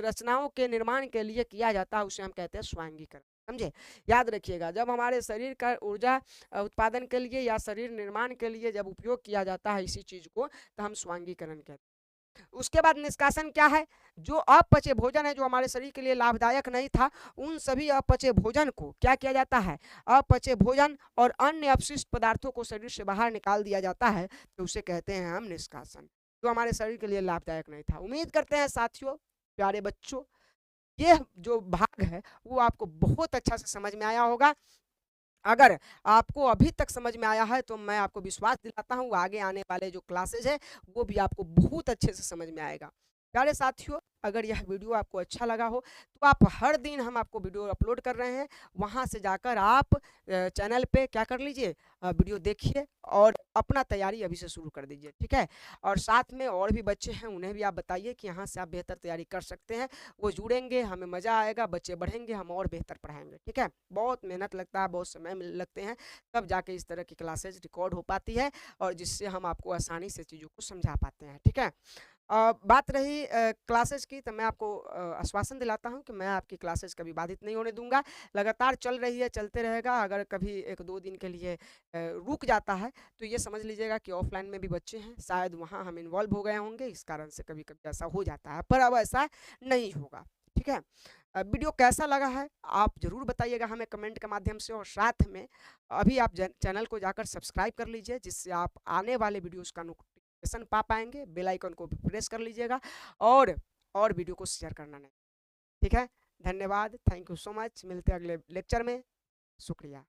रचनाओं के निर्माण के लिए किया जाता है, उसे हम कहते हैं स्वांगीकरण, समझे। याद रखिएगा, जब हमारे शरीर का ऊर्जा उत्पादन के लिए या शरीर निर्माण के लिए जब उपयोग किया जाता है इसी चीज को, तो हम स्वांगीकरण कहते हैं। उसके बाद निष्कासन क्या है? जो अपचे भोजन है, जो हमारे शरीर के लिए लाभदायक नहीं था, उन सभी अपचे भोजन को क्या किया जाता है? अपचे भोजन और अन्य अपशिष्ट पदार्थों को शरीर से बाहर निकाल दिया जाता है, तो उसे कहते हैं हम निष्कासन, जो हमारे शरीर के लिए लाभदायक नहीं था। उम्मीद करते हैं साथियों, प्यारे बच्चों, ये जो भाग है वो आपको बहुत अच्छा से समझ में आया होगा। अगर आपको अभी तक समझ में आया है तो मैं आपको विश्वास दिलाता हूँ आगे आने वाले जो क्लासेज है वो भी आपको बहुत अच्छे से समझ में आएगा। प्यारे साथियों, अगर यह वीडियो आपको अच्छा लगा हो तो आप हर दिन हम आपको वीडियो अपलोड कर रहे हैं, वहां से जाकर आप चैनल पे क्या कर लीजिए, वीडियो देखिए और अपना तैयारी अभी से शुरू कर दीजिए, ठीक है। और साथ में और भी बच्चे हैं उन्हें भी आप बताइए कि यहाँ से आप बेहतर तैयारी कर सकते हैं। वो जुड़ेंगे, हमें मज़ा आएगा, बच्चे बढ़ेंगे, हम और बेहतर पढ़ाएंगे, ठीक है। बहुत मेहनत लगता है, बहुत समय लगते हैं, तब जाके इस तरह की क्लासेज रिकॉर्ड हो पाती है और जिससे हम आपको आसानी से चीज़ों को समझा पाते हैं, ठीक है। बात रही क्लासेस की, तो मैं आपको आश्वासन दिलाता हूं कि मैं आपकी क्लासेस कभी बाधित नहीं होने दूंगा। लगातार चल रही है, चलते रहेगा। अगर कभी 1-2 दिन के लिए रुक जाता है तो ये समझ लीजिएगा कि ऑफलाइन में भी बच्चे हैं, शायद वहां हम इन्वॉल्व हो गए होंगे, इस कारण से कभी कभी ऐसा हो जाता है, पर अब ऐसा नहीं होगा, ठीक है। वीडियो कैसा लगा है आप जरूर बताइएगा हमें कमेंट के माध्यम से, और साथ में अभी आप चैनल को जाकर सब्सक्राइब कर लीजिए, जिससे आप आने वाले वीडियोस का नोटिफिकेशन पा पाएंगे। बेल आइकन को भी प्रेस कर लीजिएगा और वीडियो को शेयर करना नहीं, ठीक है। धन्यवाद, थैंक यू सो मच। मिलते हैं अगले लेक्चर में। शुक्रिया।